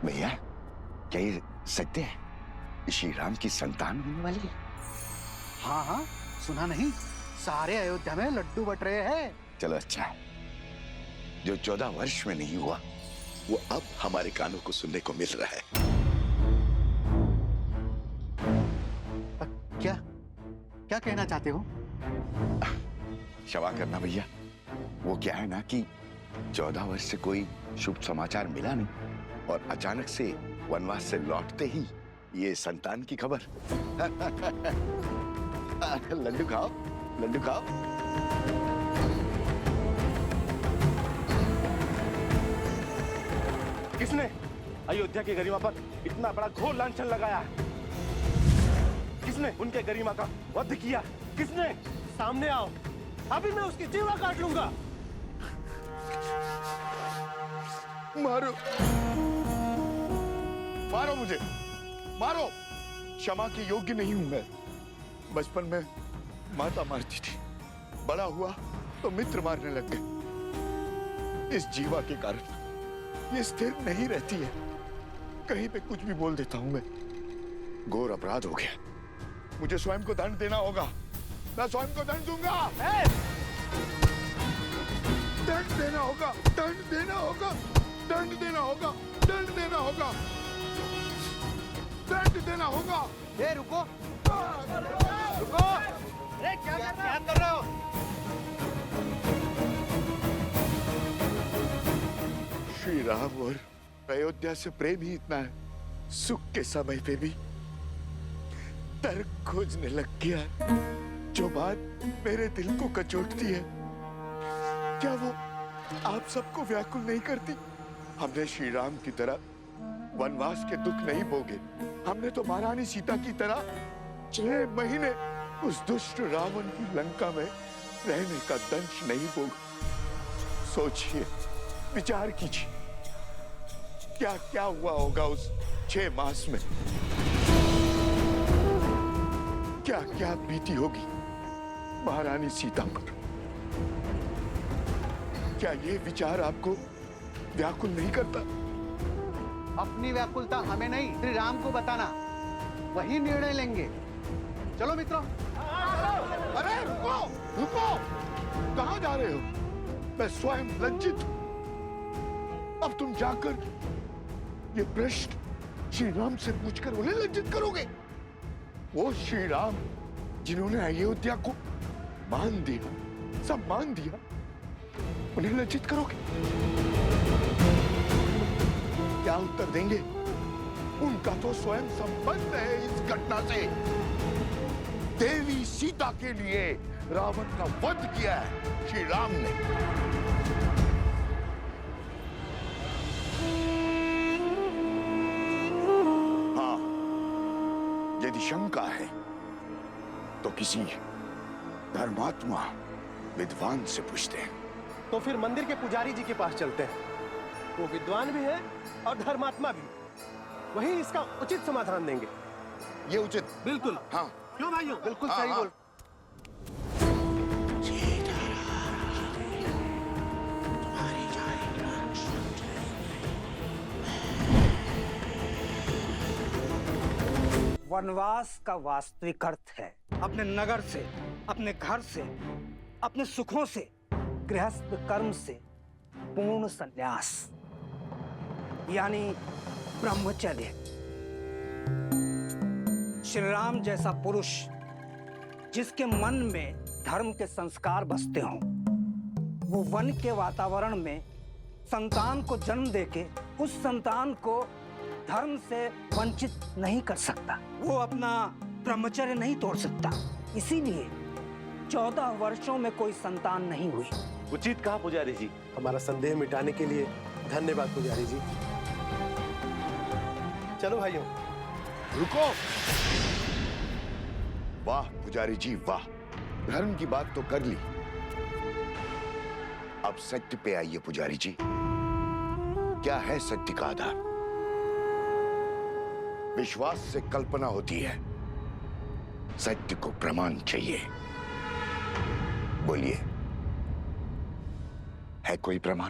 Speaker 1: भैया, क्या ये सत्य है? श्री राम की संतान होने वाली है?
Speaker 20: हाँ हाँ, सुना नहीं? सारे अयोध्या में लड्डू बट रहे हैं।
Speaker 1: चलो अच्छा है। जो 14 वर्ष में नहीं हुआ वो अब हमारे कानों को सुनने को मिल रहा है।
Speaker 20: क्या क्या कहना चाहते हो?
Speaker 1: क्षमा करना भैया, वो क्या है ना कि 14 वर्ष से कोई शुभ समाचार मिला नहीं और अचानक से वनवास से लौटते ही ये संतान की खबर। लड्डू खाओ, लड्डू खाओ।
Speaker 5: किसने अयोध्या की गरिमा पर इतना बड़ा घोर लांछन लगाया है? किसने उनके गरिमा का वध किया? किसने? सामने आओ, अभी मैं उसकी जीवा काट लूंगा।
Speaker 1: मारो, मारो मुझे, मारो। क्षमा के योग्य नहीं हूं मैं। बचपन में माता मारती थी, बड़ा हुआ तो मित्र मारने लग गए। इस जीवा के कारण ये स्थिर नहीं रहती है। कहीं पे कुछ भी बोल देता हूं मैं। घोर अपराध हो गया, मुझे स्वयं को दंड देना होगा। मैं स्वयं को दंड दूंगा। दंड देना होगा, दंड देना होगा, दंड देना होगा, दंड देना होगा, दंड देना होगा।
Speaker 20: ए रुको, रुको। अरे क्या कर रहे हो?
Speaker 1: श्री राम और अयोध्या से प्रेम ही इतना है, सुख के समय पे भी तर्क खोजने लग गया। जो बात मेरे दिल को कचोटती है, क्या वो आप सबको व्याकुल नहीं करती? हमने श्री राम की तरह वनवास के दुख नहीं भोगे। हमने तो महारानी सीता की तरह 6 महीने उस दुष्ट रावण की लंका में रहने का दंश नहीं भोगा। सोचिए, विचार कीजिए, क्या क्या हुआ होगा उस 6 मास में। क्या क्या बीती होगी महारानी सीता पर। क्या ये विचार आपको व्याकुल नहीं करता?
Speaker 20: अपनी व्याकुलता हमें नहीं, श्री राम को बताना। वही निर्णय लेंगे। चलो मित्रों।
Speaker 1: अरे रुको, रुको, कहां जा रहे हो? मैं स्वयं लज्जित हूं। अब तुम जाकर ये प्रश्न श्री राम से पूछकर उन्हें लज्जित करोगे? वो श्री राम जिन्होंने अयोध्या को मान दिया, सब मान दिया, उन्हें लज्जित करोगे? क्या उत्तर देंगे? उनका तो स्वयं संबंध है इस घटना से। देवी सीता के लिए रावण का वध किया है श्री राम ने। हाँ, यदि शंका है तो किसी धर्मात्मा विद्वान से पूछते हैं।
Speaker 5: तो फिर मंदिर के पुजारी जी के पास चलते हैं। वो विद्वान भी है और धर्मात्मा भी। वही इसका उचित समाधान देंगे।
Speaker 1: ये उचित?
Speaker 5: बिल्कुल।
Speaker 1: हाँ।
Speaker 5: क्यों भाइयों? बिल्कुल
Speaker 1: हाँ,
Speaker 5: सही
Speaker 1: हाँ।
Speaker 5: बोल।
Speaker 13: वनवास का वास्तविक अर्थ है अपने नगर से, अपने घर से, अपने सुखों से, गृहस्थ कर्म से पूर्ण संन्यास, यानी ब्रह्मचर्य। श्री राम जैसा पुरुष जिसके मन में धर्म के संस्कार बसते हों, वो वन के वातावरण में संतान को जन्म देके उस संतान को धर्म से वंचित नहीं कर सकता। वो अपना ब्रह्मचर्य नहीं तोड़ सकता। इसीलिए 14 वर्षों में कोई संतान नहीं हुई।
Speaker 5: उचित कहा पुजारी जी। हमारा संदेह मिटाने के लिए धन्यवाद पुजारी जी। चलो भाइयों।
Speaker 1: रुको। वाह पुजारी जी वाह, धर्म की बात तो कर ली, अब सत्य पे आइए पुजारी जी। क्या है सत्य का आधार? विश्वास से कल्पना होती है, सत्य को प्रमाण चाहिए। बोलिए, है कोई प्रमाण?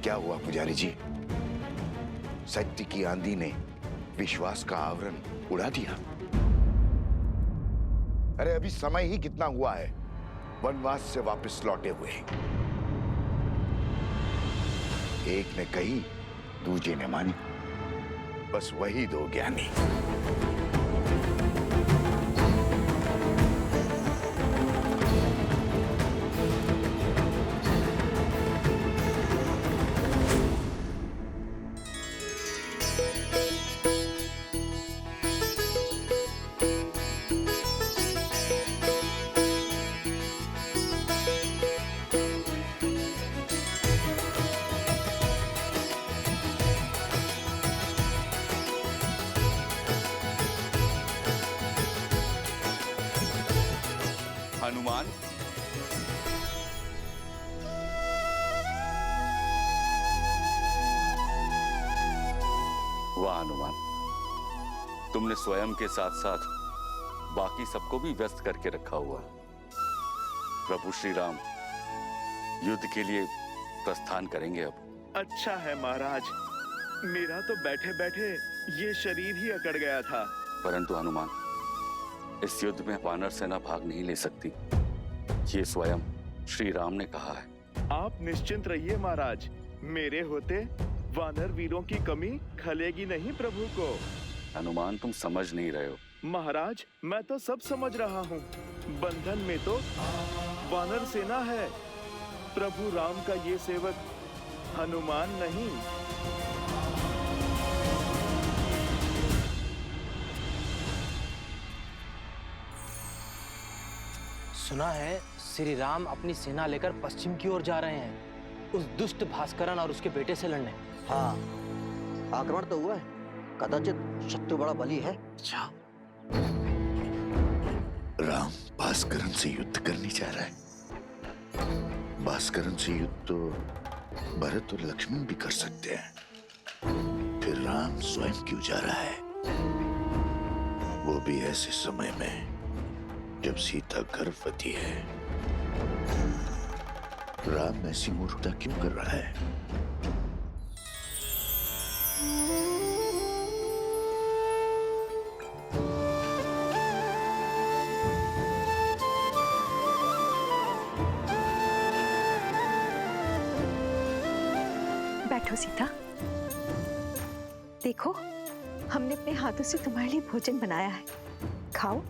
Speaker 1: क्या हुआ पुजारी जी? सत्य की आंधी ने विश्वास का आवरण उड़ा दिया। अरे अभी समय ही कितना हुआ है वनवास से वापस लौटे हुए। एक ने कही, दूजे ने मानी, बस वही दो ज्ञानी।
Speaker 8: हनुमान, वाह हनुमान, तुमने स्वयं के साथ साथ बाकी सबको भी व्यस्त करके रखा हुआ। प्रभु श्री राम युद्ध के लिए प्रस्थान करेंगे अब।
Speaker 2: अच्छा है महाराज, मेरा तो बैठे बैठे ये शरीर ही अकड़ गया था।
Speaker 8: परंतु हनुमान, इस युद्ध में वानर सेना भाग नहीं ले सकती, ये स्वयं श्री राम ने कहा है।
Speaker 2: आप निश्चिंत रहिए महाराज, मेरे होते वानर वीरों की कमी खलेगी नहीं प्रभु को।
Speaker 8: हनुमान, तुम समझ नहीं रहे हो।
Speaker 2: महाराज, मैं तो सब समझ रहा हूँ। बंधन में तो वानर सेना है, प्रभु राम का ये सेवक हनुमान नहीं।
Speaker 12: सुना है श्री राम अपनी सेना लेकर पश्चिम की ओर जा रहे हैं, उस दुष्ट भास्करन और उसके बेटे से लड़ने।
Speaker 21: हाँ, आक्रमण तो हुआ है, कदाचित शत्रु बड़ा बली है।
Speaker 12: अच्छा,
Speaker 1: राम भास्करन से युद्ध करने जा रहा है। भास्करन से युद्ध तो भरत और लक्ष्मण भी कर सकते हैं, फिर राम स्वयं क्यों जा रहा है? वो भी ऐसे समय में जब सीता गर्भवती है। राम ऐसी मूर्खता क्यों कर रहा है?
Speaker 10: बैठो सीता। देखो, हमने अपने हाथों से तुम्हारे लिए भोजन बनाया है, खाओ।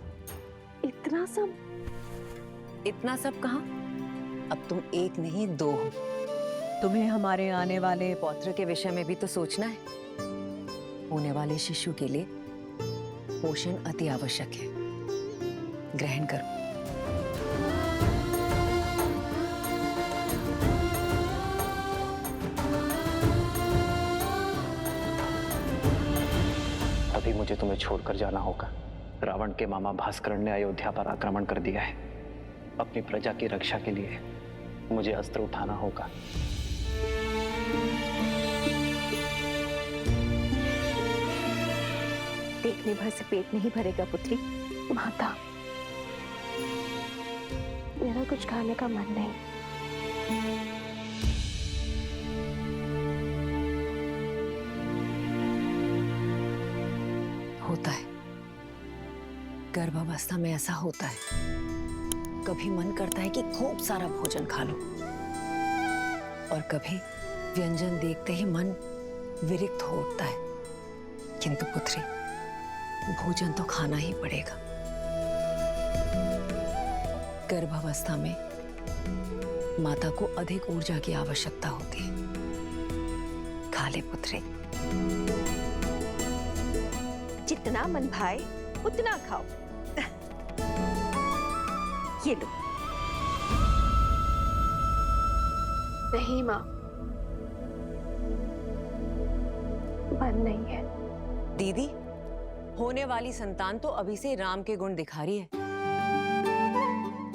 Speaker 10: इतना सब कहाँ? अब तुम एक नहीं दो हो।
Speaker 18: तुम्हें हमारे आने वाले पौत्र के विषय में भी तो सोचना है। होने वाले शिशु के लिए पोषण अति आवश्यक है। ग्रहण करो।
Speaker 7: अभी मुझे मुझे तुम्हें छोड़कर जाना होगा। रावण के मामा भास्करण ने अयोध्या पर आक्रमण कर दिया है। अपनी प्रजा की रक्षा के लिए मुझे अस्त्र उठाना होगा।
Speaker 10: देखने भर से पेट नहीं भरेगा पुत्री। माता, मेरा कुछ खाने का मन नहीं।
Speaker 18: होता है, गर्भावस्था में ऐसा होता है। कभी मन करता है कि खूब सारा भोजन खा लो, और कभी व्यंजन देखते ही मन विरक्त हो उठता है। किंतु पुत्री, भोजन तो खाना ही पड़ेगा। गर्भावस्था में माता को अधिक ऊर्जा की आवश्यकता होती है। खा ले पुत्री।
Speaker 10: जितना मन भाए उतना खाओ। ये लो। नहीं माँ, मन नहीं है।
Speaker 18: दीदी, होने वाली संतान तो अभी से राम के गुण दिखा रही है।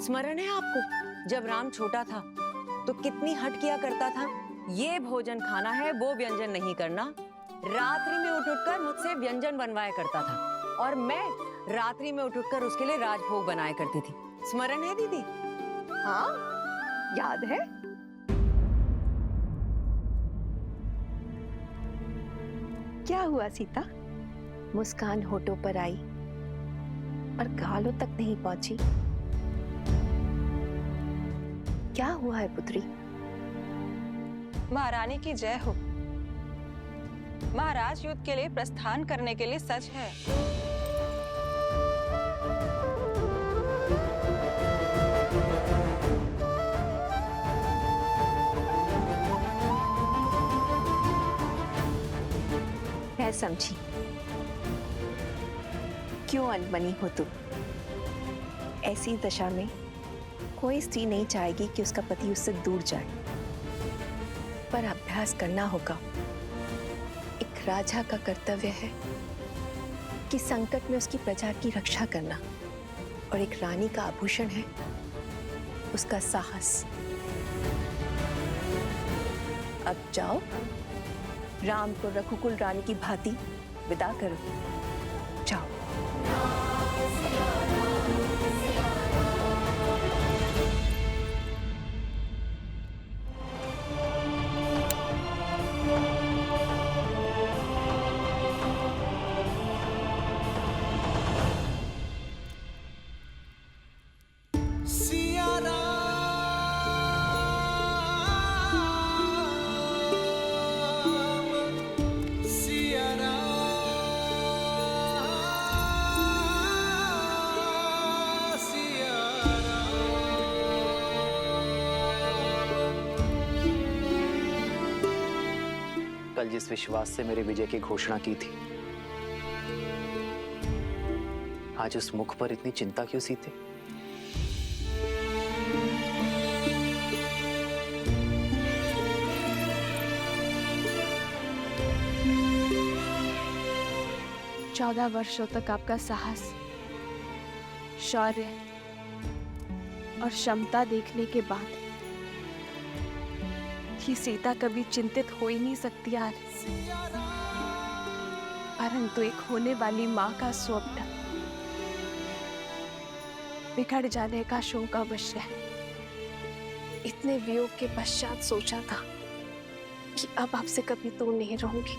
Speaker 18: स्मरण है आपको, जब राम छोटा था तो कितनी हट किया करता था। ये भोजन खाना है, वो व्यंजन नहीं करना। रात्रि में उठ कर मुझसे व्यंजन बनवाया करता था, और मैं रात्रि में उठ कर उसके लिए राजभोग बनाया करती थी। स्मरण है दीदी?
Speaker 10: हाँ, याद है। क्या हुआ सीता? मुस्कान होठों पर आई पर गालों तक नहीं पहुंची। क्या हुआ है पुत्री?
Speaker 14: महारानी की जय हो। महाराज युद्ध के लिए प्रस्थान करने के लिए सच है।
Speaker 10: मैं समझी क्यों अनबनी हो तुम। ऐसी दशा में कोई स्त्री नहीं चाहेगी कि उसका पति उससे दूर जाए, पर अभ्यास करना होगा। एक राजा का कर्तव्य है कि संकट में उसकी प्रजा की रक्षा करना, और एक रानी का आभूषण है उसका साहस। अब जाओ, राम को रघुकुल रानी की भांति विदा करो। जाओ।
Speaker 7: कल जिस विश्वास से मेरे विजय की घोषणा की थी, आज उस मुख पर इतनी चिंता क्यों सीते?
Speaker 10: चौदह वर्षों तक आपका साहस, शौर्य और क्षमता देखने के बाद कि सीता कभी चिंतित हो ही नहीं सकती यार। परंतु एक होने वाली माँ का स्वप्न बिगड़ जाने का शोक अवश्य है। इतने वियोग के पश्चात सोचा था कि अब आपसे कभी दूर नहीं रहूंगी,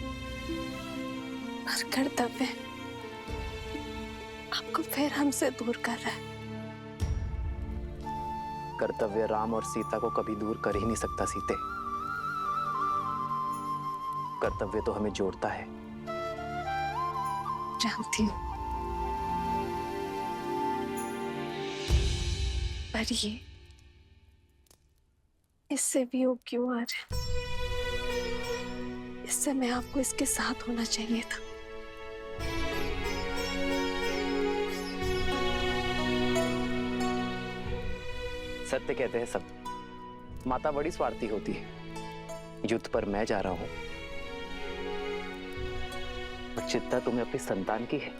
Speaker 10: पर कर्तव्य आपको फिर हमसे दूर कर रहा है।
Speaker 7: कर्तव्य राम और सीता को कभी दूर कर ही नहीं सकता सीते। कर्तव्य तो हमें जोड़ता है।
Speaker 10: जानती हूँ, पर ये इससे वियोग क्यों आ रहा है? इस समय आपको इसके साथ होना चाहिए था।
Speaker 7: सत्य कहते हैं सब। माता बड़ी स्वार्थी होती है। युद्ध पर मैं जा रहा हूं, और चिंता तुम्हें अपनी संतान की है।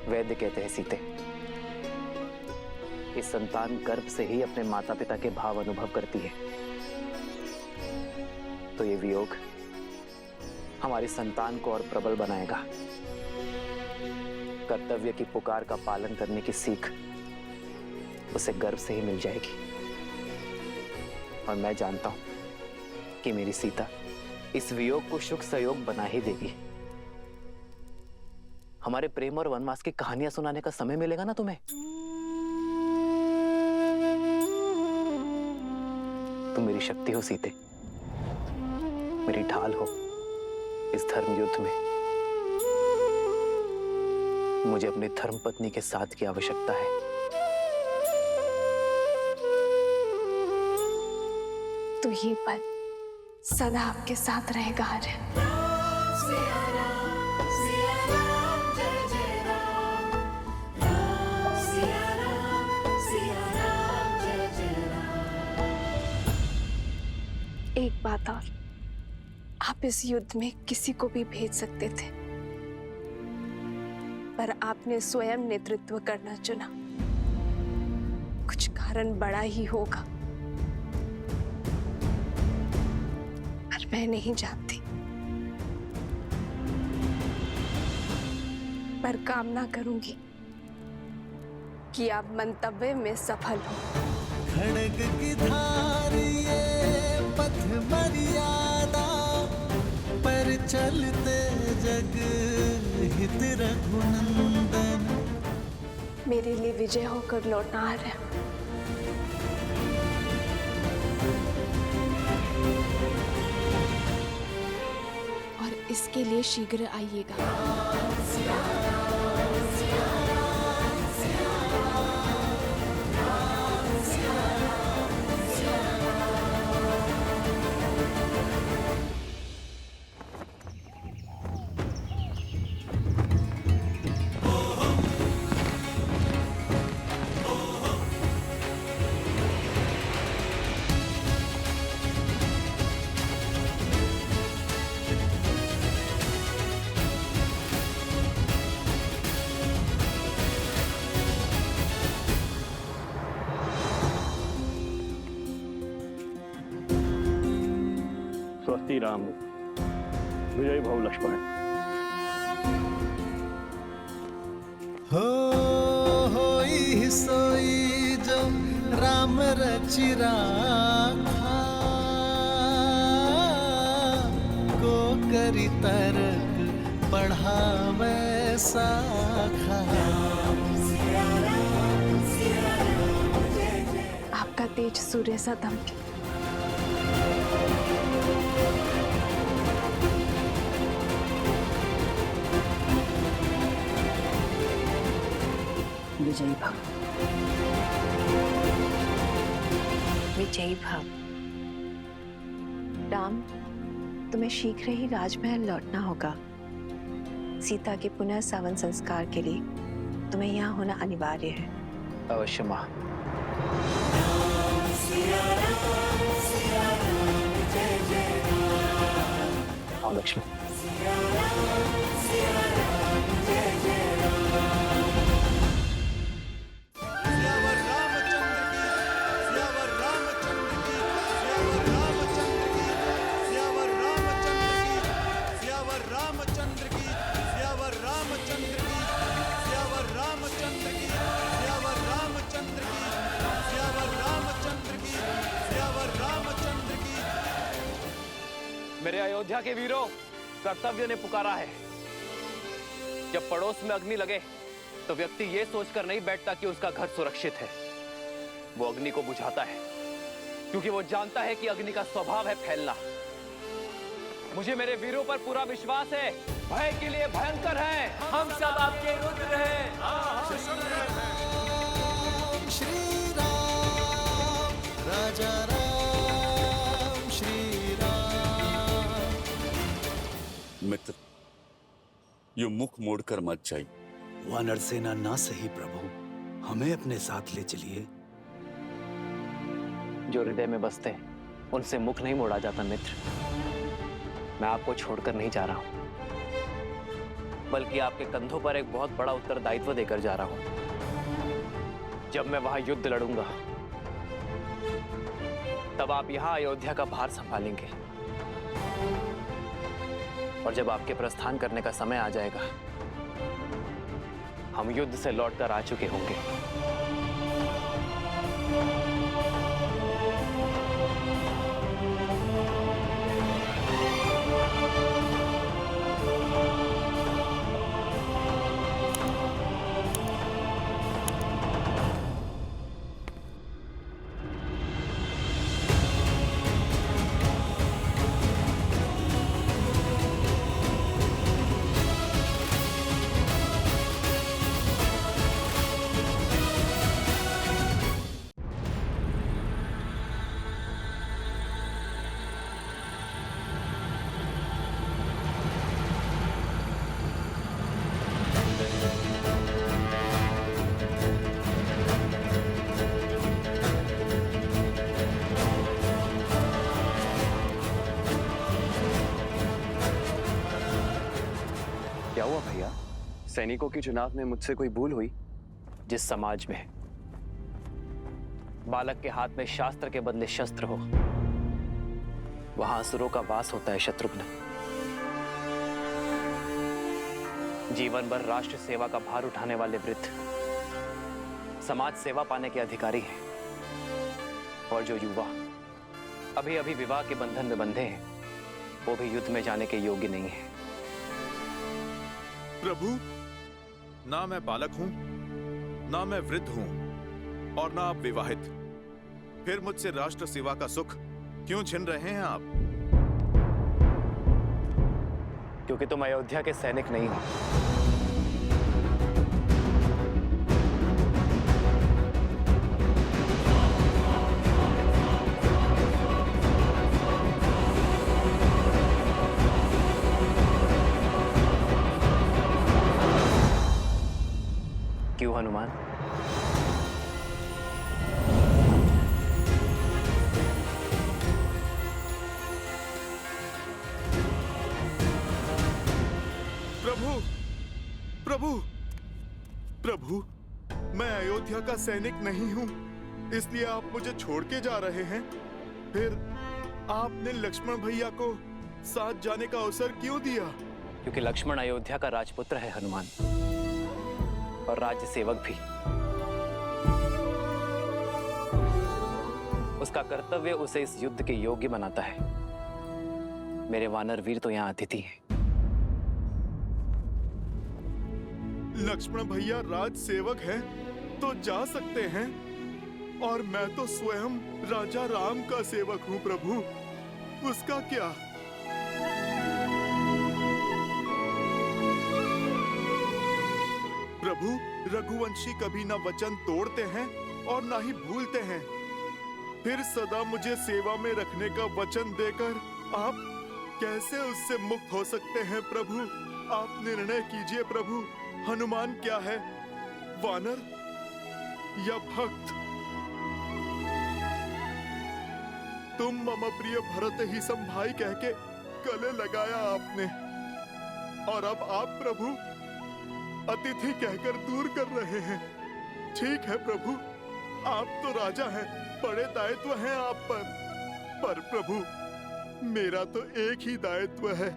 Speaker 7: वैद्य कहते हैं सीते, इस संतान गर्भ से ही अपने माता पिता के भाव अनुभव करती है। तो ये वियोग हमारी संतान को और प्रबल बनाएगा। कर्तव्य की पुकार का पालन करने की सीख उसे गर्भ से ही मिल जाएगी। और मैं जानता हूं कि मेरी सीता इस वियोग को सुख सहयोग बना ही देगी। हमारे प्रेम और वनवास की कहानियां सुनाने का समय मिलेगा ना तुम्हें? तुम मेरी शक्ति हो सीते, मेरी ढाल हो इस धर्म युद्ध में। मुझे अपनी धर्म पत्नी के साथ की आवश्यकता है।
Speaker 10: तो ये पल सदा आपके साथ रहेगा आर्यन। एक बात और, आप इस युद्ध में किसी को भी भेज सकते थे, पर आपने स्वयं नेतृत्व करना चुना। कुछ कारण बड़ा ही होगा, पर मैं नहीं जानती। पर कामना करूंगी कि आप मंतव्य में सफल हो।
Speaker 3: खड़ग की धार ये पथ मर्यादा, पर चलते जग हित रघुनंदन।
Speaker 10: मेरे लिए विजय होकर लौटना आ रहा है। और इसके लिए शीघ्र आइएगा।
Speaker 15: स्वस्ति राम, विजय भव लक्ष्मण।
Speaker 3: होई सोई जो राम रचि राखा, को करी तरक बढ़ावे साखा।
Speaker 10: आपका तेज सूर्य सा दमके।
Speaker 18: विजयी भव, विजयी भव। राम, तुम्हें शीघ्र ही राजमहल लौटना होगा। सीता के पुनः सावन संस्कार के लिए तुम्हें यहाँ होना अनिवार्य है।
Speaker 7: अवश्य मां। आओ लक्ष्मण। मेरे अयोध्या के वीरों, कर्तव्य ने पुकारा है। जब पड़ोस में अग्नि लगे तो व्यक्ति ये सोचकर नहीं बैठता कि उसका घर सुरक्षित है। वो अग्नि को बुझाता है, क्योंकि वो जानता है कि अग्नि का स्वभाव है फैलना। मुझे मेरे वीरों पर पूरा विश्वास है। भय के लिए भयंकर है। हम सब आपके रुद्र हैं।
Speaker 3: श्री राम, राजा राम, श्री राम।
Speaker 8: मित्र, यो मुख मोड़कर मत जाइए।
Speaker 16: वानर सेना ना सही प्रभु, हमें अपने साथ ले चलिए।
Speaker 7: जो हृदय में बसते हैं उनसे मुख नहीं मोड़ा जाता मित्र। मैं आपको छोड़कर नहीं जा रहा हूं, बल्कि आपके कंधों पर एक बहुत बड़ा उत्तरदायित्व देकर जा रहा हूं। जब मैं वहां युद्ध लड़ूंगा, तब आप यहां अयोध्या का भार संभालेंगे, और जब आपके प्रस्थान करने का समय आ जाएगा, हम युद्ध से लौटकर आ चुके होंगे।
Speaker 4: क्या हुआ भैया? सैनिकों के चुनाव में मुझसे कोई भूल हुई?
Speaker 7: जिस समाज में बालक के हाथ में शास्त्र के बदले शस्त्र हो, वहां असुरों का वास होता है शत्रुघ्न। जीवन भर राष्ट्र सेवा का भार उठाने वाले वृद्ध समाज सेवा पाने के अधिकारी हैं, और जो युवा अभी अभी विवाह के बंधन में बंधे हैं, वो भी युद्ध में जाने के योग्य नहीं है।
Speaker 2: प्रभु, ना मैं बालक हूं, ना मैं वृद्ध हूं, और ना आप विवाहित। फिर मुझसे राष्ट्र सेवा का सुख क्यों छीन रहे हैं आप?
Speaker 7: क्योंकि तुम अयोध्या के सैनिक नहीं हो। क्यों हनुमान?
Speaker 2: प्रभु, प्रभु, प्रभु, मैं अयोध्या का सैनिक नहीं हूं, इसलिए आप मुझे छोड़ के जा रहे हैं। फिर आपने लक्ष्मण भैया को साथ जाने का अवसर क्यों दिया?
Speaker 7: क्योंकि लक्ष्मण अयोध्या का राजपुत्र है हनुमान, और राज्य सेवक भी। उसका कर्तव्य उसे इस युद्ध के योग्य बनाता है। मेरे वानर वीर तो यहाँ अतिथि हैं।
Speaker 2: लक्ष्मण भैया राज सेवक हैं तो जा सकते हैं, और मैं तो स्वयं राजा राम का सेवक हूँ प्रभु, उसका क्या? प्रभु, रघुवंशी कभी ना वचन तोड़ते हैं और ना ही भूलते हैं। फिर सदा मुझे सेवा में रखने का वचन देकर आप कैसे उससे मुक्त हो सकते हैं प्रभु? आप निर्णय कीजिए प्रभु, हनुमान क्या है, वानर या भक्त? तुम मम प्रिय भरत ही सम भाई कह के गले लगाया आपने, और अब आप प्रभु अतिथि कहकर दूर कर रहे हैं। ठीक है प्रभु, आप तो राजा हैं, बड़े दायित्व हैं आप पर प्रभु मेरा तो एक ही दायित्व है,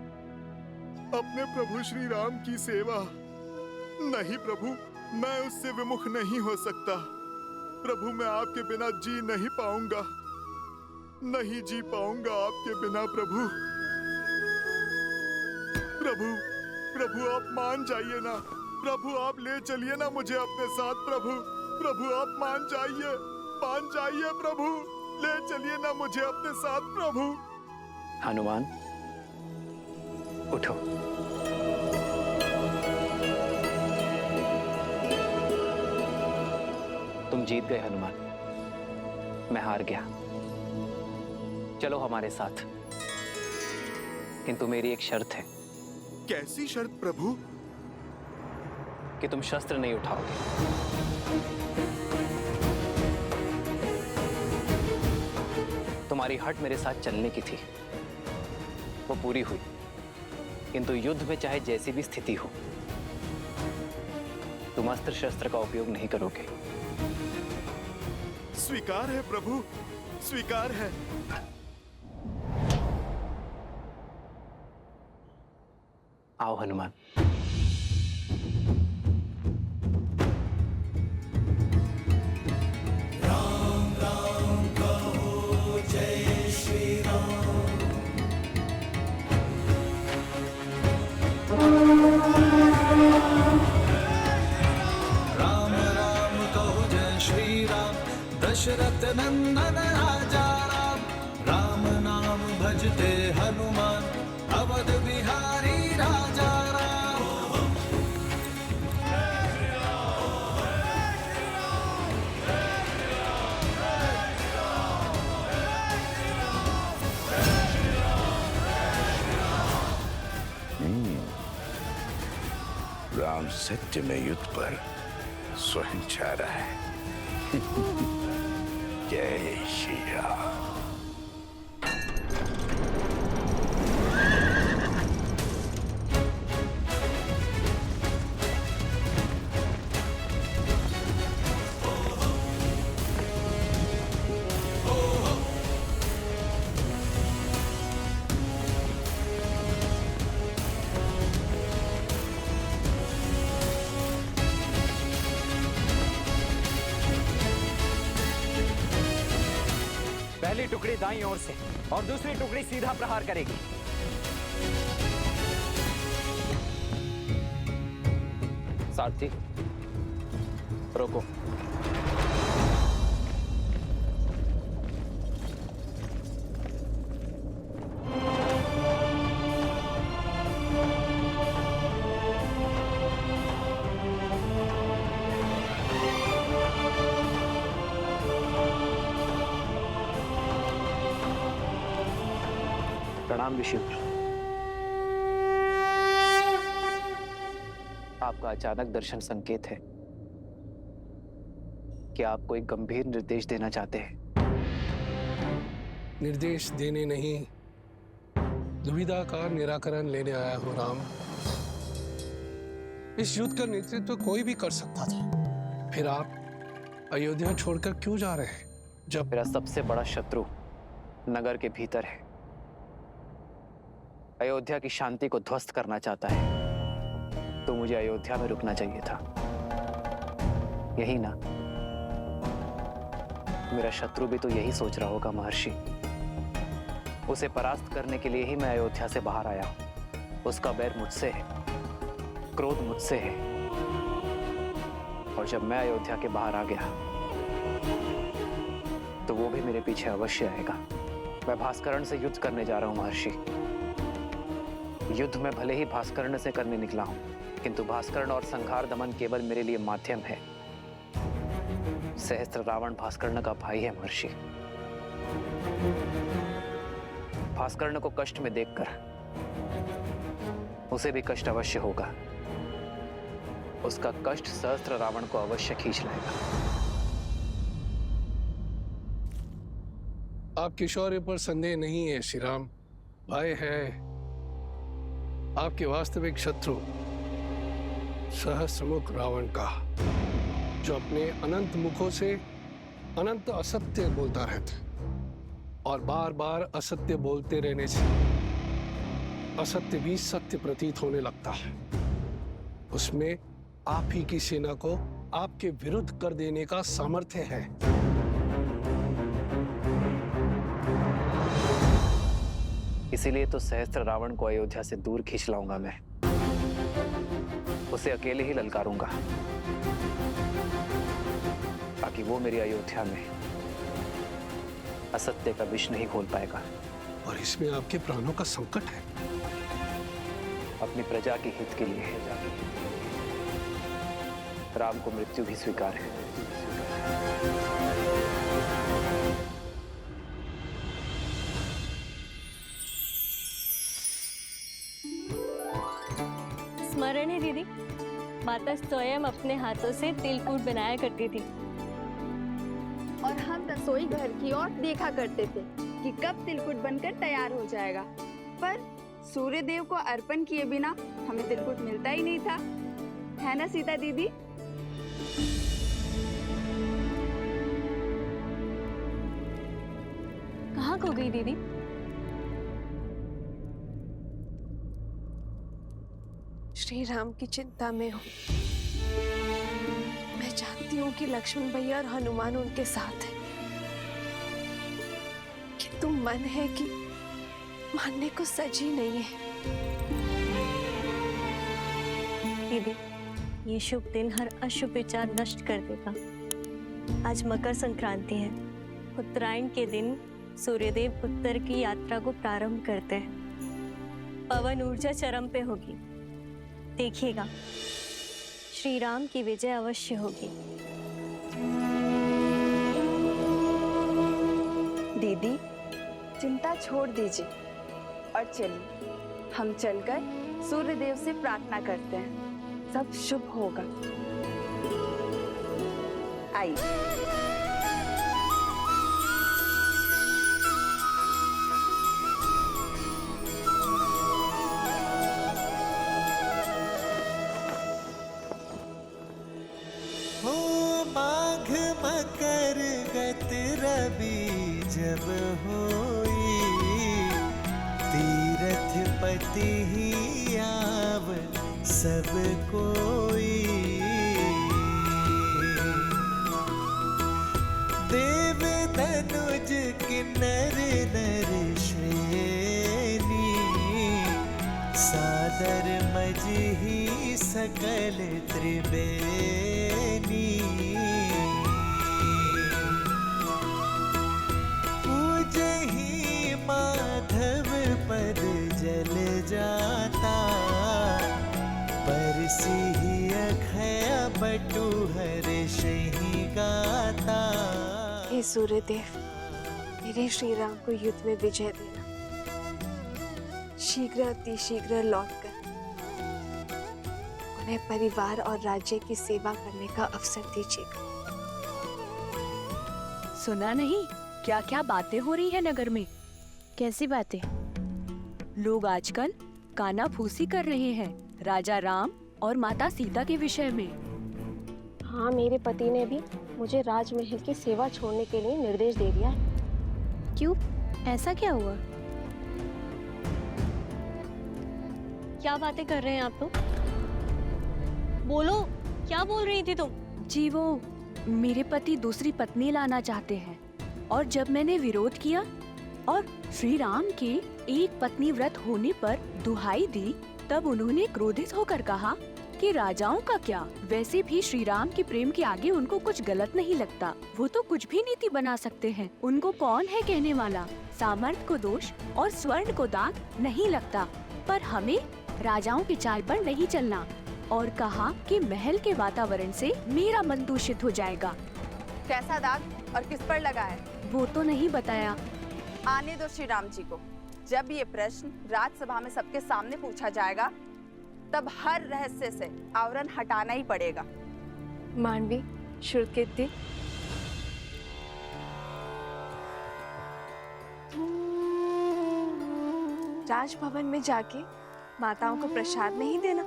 Speaker 2: अपने प्रभु श्री राम की सेवा। नहीं प्रभु, मैं उससे विमुख नहीं हो सकता। प्रभु, मैं आपके बिना जी नहीं पाऊंगा, नहीं जी पाऊंगा आपके बिना प्रभु। प्रभु, प्रभु आप मान जाइए ना, प्रभु आप ले चलिए ना मुझे अपने साथ प्रभु। प्रभु आप मान जाइए प्रभु, ले चलिए ना मुझे अपने साथ प्रभु।
Speaker 7: हनुमान, उठो। तुम जीत गए हनुमान, मैं हार गया। चलो हमारे साथ, किंतु मेरी एक शर्त है।
Speaker 2: कैसी शर्त प्रभु?
Speaker 7: कि तुम शस्त्र नहीं उठाओगे। तुम्हारी हट मेरे साथ चलने की थी, वो पूरी हुई। किंतु युद्ध में चाहे जैसी भी स्थिति हो, तुम अस्त्र शस्त्र का उपयोग नहीं करोगे।
Speaker 2: स्वीकार है प्रभु, स्वीकार है।
Speaker 7: आओ हनुमान।
Speaker 3: राम राम कहो, जय श्री राम। राम राम कहो, जय श्री राम। दशरथ नंदन राजा राम, राम नाम भजते हनुमान। अवध बिहारी राजा राम।
Speaker 1: राम सत्य में युद्ध पर स्वयं छा रहा है। जय श्री राम।
Speaker 12: पहली टुकड़ी दाईं ओर से और दूसरी टुकड़ी सीधा प्रहार करेगी।
Speaker 7: सारथी, रोको। प्रणाम ऋषिवर। आपका अचानक दर्शन संकेत है कि आप कोई गंभीर निर्देश देना चाहते हैं।
Speaker 9: निर्देश देने नहीं, दुविधा का निराकरण लेने आया हूं राम। इस युद्ध का नेतृत्व कोई भी कर सकता था, फिर आप अयोध्या छोड़कर क्यों जा रहे हैं? जब
Speaker 7: मेरा सबसे बड़ा शत्रु नगर के भीतर है, अयोध्या की शांति को ध्वस्त करना चाहता है, तो मुझे अयोध्या में रुकना चाहिए था। यही ना? मेरा शत्रु भी तो यही सोच रहा होगा महर्षि। उसे परास्त करने के लिए ही मैं अयोध्या से बाहर आया हूं। उसका बैर मुझसे है, क्रोध मुझसे है, और जब मैं अयोध्या के बाहर आ गया तो वो भी मेरे पीछे अवश्य आएगा। मैं भास्करण से युद्ध करने जा रहा हूं महर्षि। युद्ध में भले ही भास्करण से करने निकला हूं, किंतु भास्करण और संहार दमन केवल मेरे लिए माध्यम है। सहस्त्र रावण भास्करण का भाई है महर्षि। भास्करण को कष्ट में देखकर उसे भी कष्ट अवश्य होगा। उसका कष्ट सहस्त्र रावण को अवश्य खींच लाएगा।
Speaker 9: आपके शौर्य पर संदेह नहीं है श्री राम। भय है आपके वास्तविक शत्रु सहस्रमुख रावण का, जो अपने अनंत मुखों से अनंत असत्य बोलता रहता और बार बार असत्य बोलते रहने से असत्य भी सत्य प्रतीत होने लगता है। उसमें आप ही की सेना को आपके विरुद्ध कर देने का सामर्थ्य है।
Speaker 7: इसीलिए तो सहस्त्र रावण को अयोध्या से दूर खींच लाऊंगा मैं। उसे अकेले ही ललकारूंगा, ताकि वो मेरी अयोध्या में असत्य का विष नहीं खोल पाएगा।
Speaker 9: और इसमें आपके प्राणों का संकट है।
Speaker 7: अपनी प्रजा के हित के लिए राम को मृत्यु भी स्वीकार है।
Speaker 6: स्मरण है दीदी, माता स्वयं अपने हाथों से तिलकूट बनाया करती थी।
Speaker 17: और
Speaker 11: और हम रसोई घर की ओर देखा करते थे कि कब तिलकुट बनकर तैयार हो जाएगा, पर सूर्य देव को अर्पण किए बिना हमें तिलकुट मिलता ही नहीं था, है ना सीता दीदी?
Speaker 6: कहाँ खो गई दीदी?
Speaker 10: श्री राम की चिंता में हूँ। मैं जानती हूँ कि लक्ष्मण भैया और हनुमान उनके साथ हैं, किंतु मन है कि मानने को सजी नहीं है।
Speaker 6: दीदी, ये शुभ दिन हर अशुभ विचार नष्ट कर देगा। आज मकर संक्रांति है। उत्तरायण के दिन सूर्यदेव उत्तर की यात्रा को प्रारंभ करते हैं। पवन ऊर्जा चरम पे होगी। देखिएगा, श्री राम की विजय अवश्य होगी।
Speaker 11: दीदी, चिंता छोड़ दीजिए और चलिए हम चलकर सूर्य देव से प्रार्थना करते हैं, सब शुभ होगा। आइए।
Speaker 3: माघ मकर गत रवि जब होई, तीरथ पति ही आव सब कोई। देव धनुज किन्नर नर श्रेणी, सादर मजही सकल त्रिवेणी। पूजहि माधव पद जल जाता, परसिहि अखय बटु हर्षहि गाता।
Speaker 10: हे सूर्यदेव, मेरे श्री राम को युद्ध में विजय देना। शीघ्र अति शीघ्र लौटकर उन्हें परिवार और राज्य की सेवा करने का अवसर दीजिएगा।
Speaker 22: सुना नहीं क्या क्या बातें हो रही है नगर में? कैसी बातें? लोग आजकल कानाफूसी कर रहे हैं राजा राम और माता सीता के विषय में।
Speaker 6: हाँ, मेरे पति ने भी मुझे राजमहल की सेवा छोड़ने के लिए निर्देश दे दिया है। क्यों? ऐसा क्या हुआ? क्या बातें कर रहे हैं आप लोग? बोलो, क्या बोल रही थी तुम?
Speaker 22: जी वो मेरे पति दूसरी पत्नी लाना चाहते हैं, और जब मैंने विरोध किया और श्री राम के एक पत्नी व्रत होने पर दुहाई दी, तब उन्होंने क्रोधित होकर कहा कि राजाओं का क्या, वैसे भी श्री राम के प्रेम के आगे उनको कुछ गलत नहीं लगता। वो तो कुछ भी नीति बना सकते हैं। उनको कौन है कहने वाला? सामर्थ्य को दोष और स्वर्ण को दाग नहीं लगता। पर हमें राजाओं की चाल पर नहीं चलना, और कहा कि महल के वातावरण से मेरा मन दूषित हो जाएगा।
Speaker 11: कैसा दाग और किस पर लगा है?
Speaker 22: वो तो नहीं बताया।
Speaker 11: आने दो श्री राम जी को। जब ये प्रश्न राजसभा में सबके सामने पूछा जाएगा, तब हर रहस्य से आवरण हटाना ही पड़ेगा।
Speaker 10: मांडवी, शुल्कीर्ति, राजभवन में जाके माताओं को प्रसाद नहीं देना?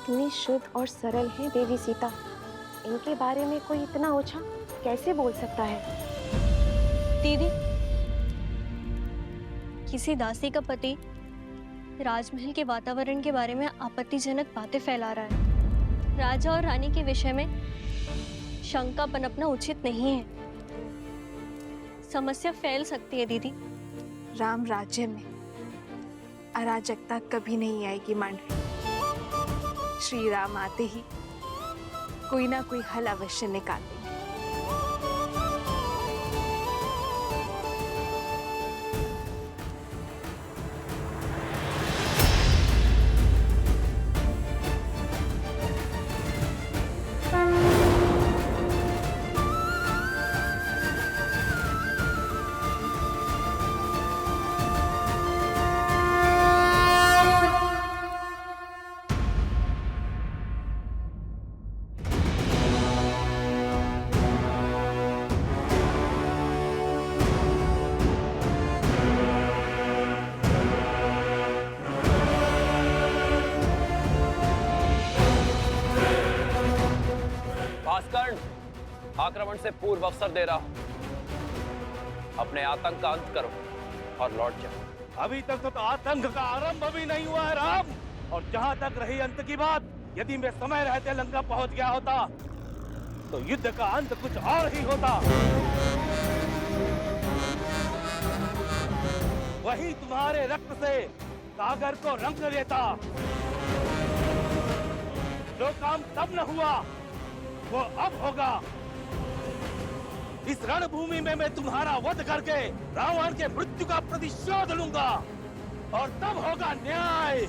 Speaker 6: कितनी शुद्ध और सरल है देवी सीता। इनके बारे में कोई इतना ओछा कैसे बोल सकता है?
Speaker 23: दीदी, किसी दासी का पति राजमहल के वातावरण के बारे में आपत्तिजनक बातें फैला रहा है। राजा और रानी के विषय में शंका पनपना उचित नहीं है। समस्या फैल सकती है दीदी।
Speaker 10: राम राज्य में अराजकता कभी नहीं आएगी मांडवी। श्री राम आते ही कोई ना कोई हल अवश्य निकाल देंगे।
Speaker 7: आक्रमण से पूर्व अवसर दे रहा हूं, अपने आतंक का अंत करो और लौट जाओ।
Speaker 15: अभी तक तो आतंक का आरंभ भी नहीं हुआ है राम। और जहां तक रही अंत की बात, यदि मैं समय रहते लंका पहुंच गया होता तो युद्ध का अंत कुछ और ही होता। वही तुम्हारे रक्त से सागर को रंग लेता। जो काम तब न हुआ वो अब होगा। इस रणभूमि में मैं तुम्हारा वध करके रावण के मृत्यु का प्रतिशोध लूंगा और तब होगा न्याय।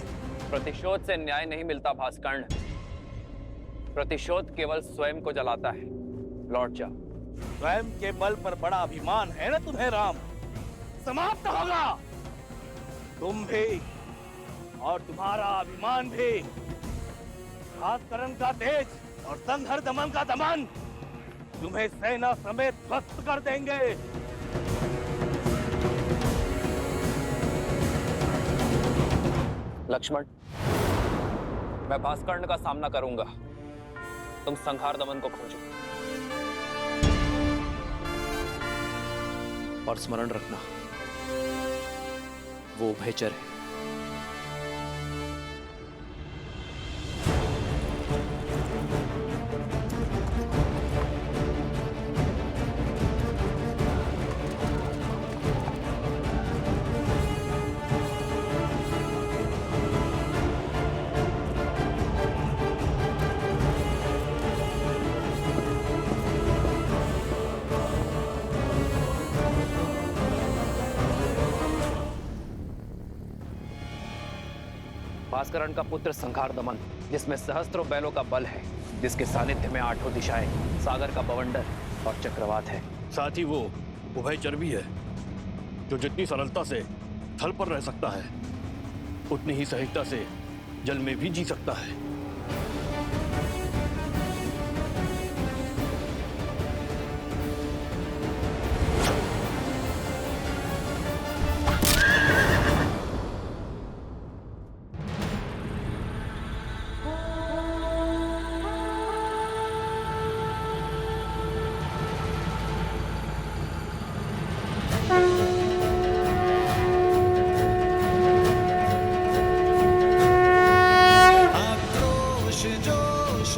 Speaker 7: प्रतिशोध से न्याय नहीं मिलता भास्कर्ण। प्रतिशोध केवल स्वयं को जलाता है। लौट जाओ।
Speaker 15: स्वयं के बल पर बड़ा अभिमान है ना तुम्हें राम, समाप्त होगा। तुम भी और तुम्हारा अभिमान भी। भास्करण का तेज और संघर दमन का दमन तुम्हें सेना समेत ध्वस्त कर देंगे।
Speaker 7: लक्ष्मण, मैं भास्कर्ण का सामना करूंगा, तुम संहार दमन को खोजो।
Speaker 13: और स्मरण रखना, वो उभयचर है।
Speaker 7: भास्करण का पुत्र संहार दमन, जिसमें सहस्त्रों बैलों का बल है, जिसके सानिध्य में आठों दिशाएं, सागर का बवंडर और चक्रवात है।
Speaker 15: साथ ही वो उभयचर भी है, जो जितनी सरलता से थल पर रह सकता है, उतनी ही सहजता से जल में भी जी सकता है।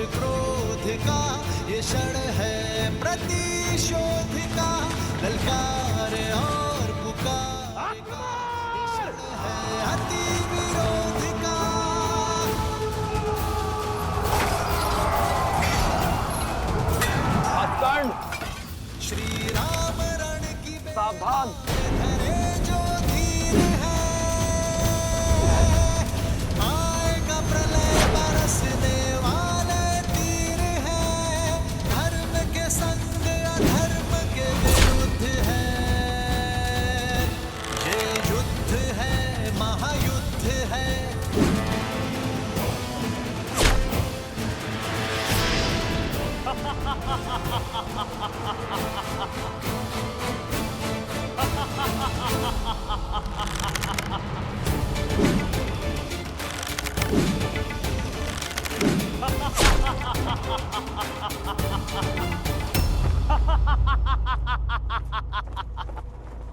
Speaker 3: क्रोध का ये क्षण है प्रतिशोध का। ललकार और पुकार का ये क्षण है अति विरोध का।
Speaker 7: भास्कर्ण,
Speaker 3: श्री राम रण की
Speaker 7: सावधान।
Speaker 3: धरे जो धीर है, आएगा प्रलय बरसने वाले तीर है। धर्म के संग अधर्म के विरुद्ध है, ये युद्ध है, महायुद्ध है।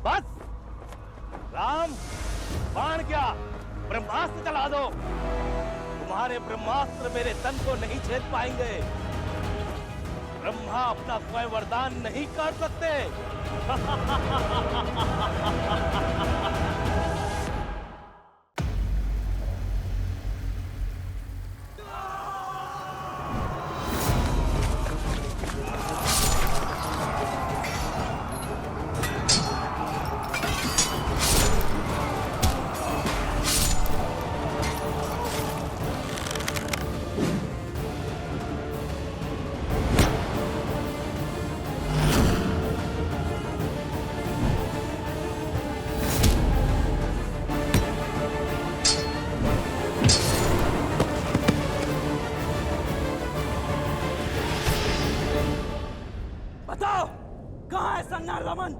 Speaker 15: बस राम, बाण क्या, ब्रह्मास्त्र चला दो। तुम्हारे ब्रह्मास्त्र मेरे तन को नहीं छेद पाएंगे। ब्रह्मा अपना स्वयं वरदान नहीं कर सकते। बताओ, कहाँ है संहार दमन?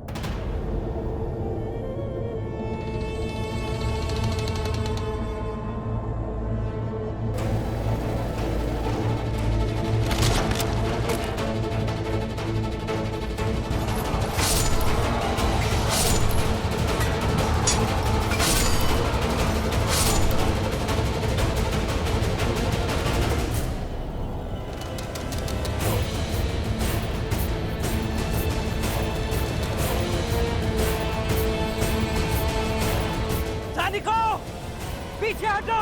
Speaker 13: पीछे हटो।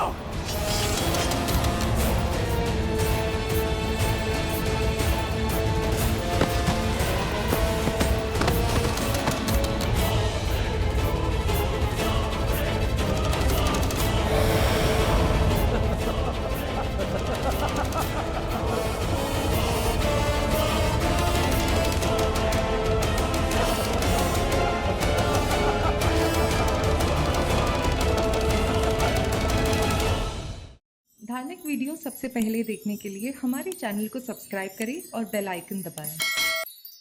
Speaker 19: धार्मिक वीडियो सबसे पहले देखने के लिए हमारे चैनल को सब्सक्राइब करें और बेल आइकन दबाएं।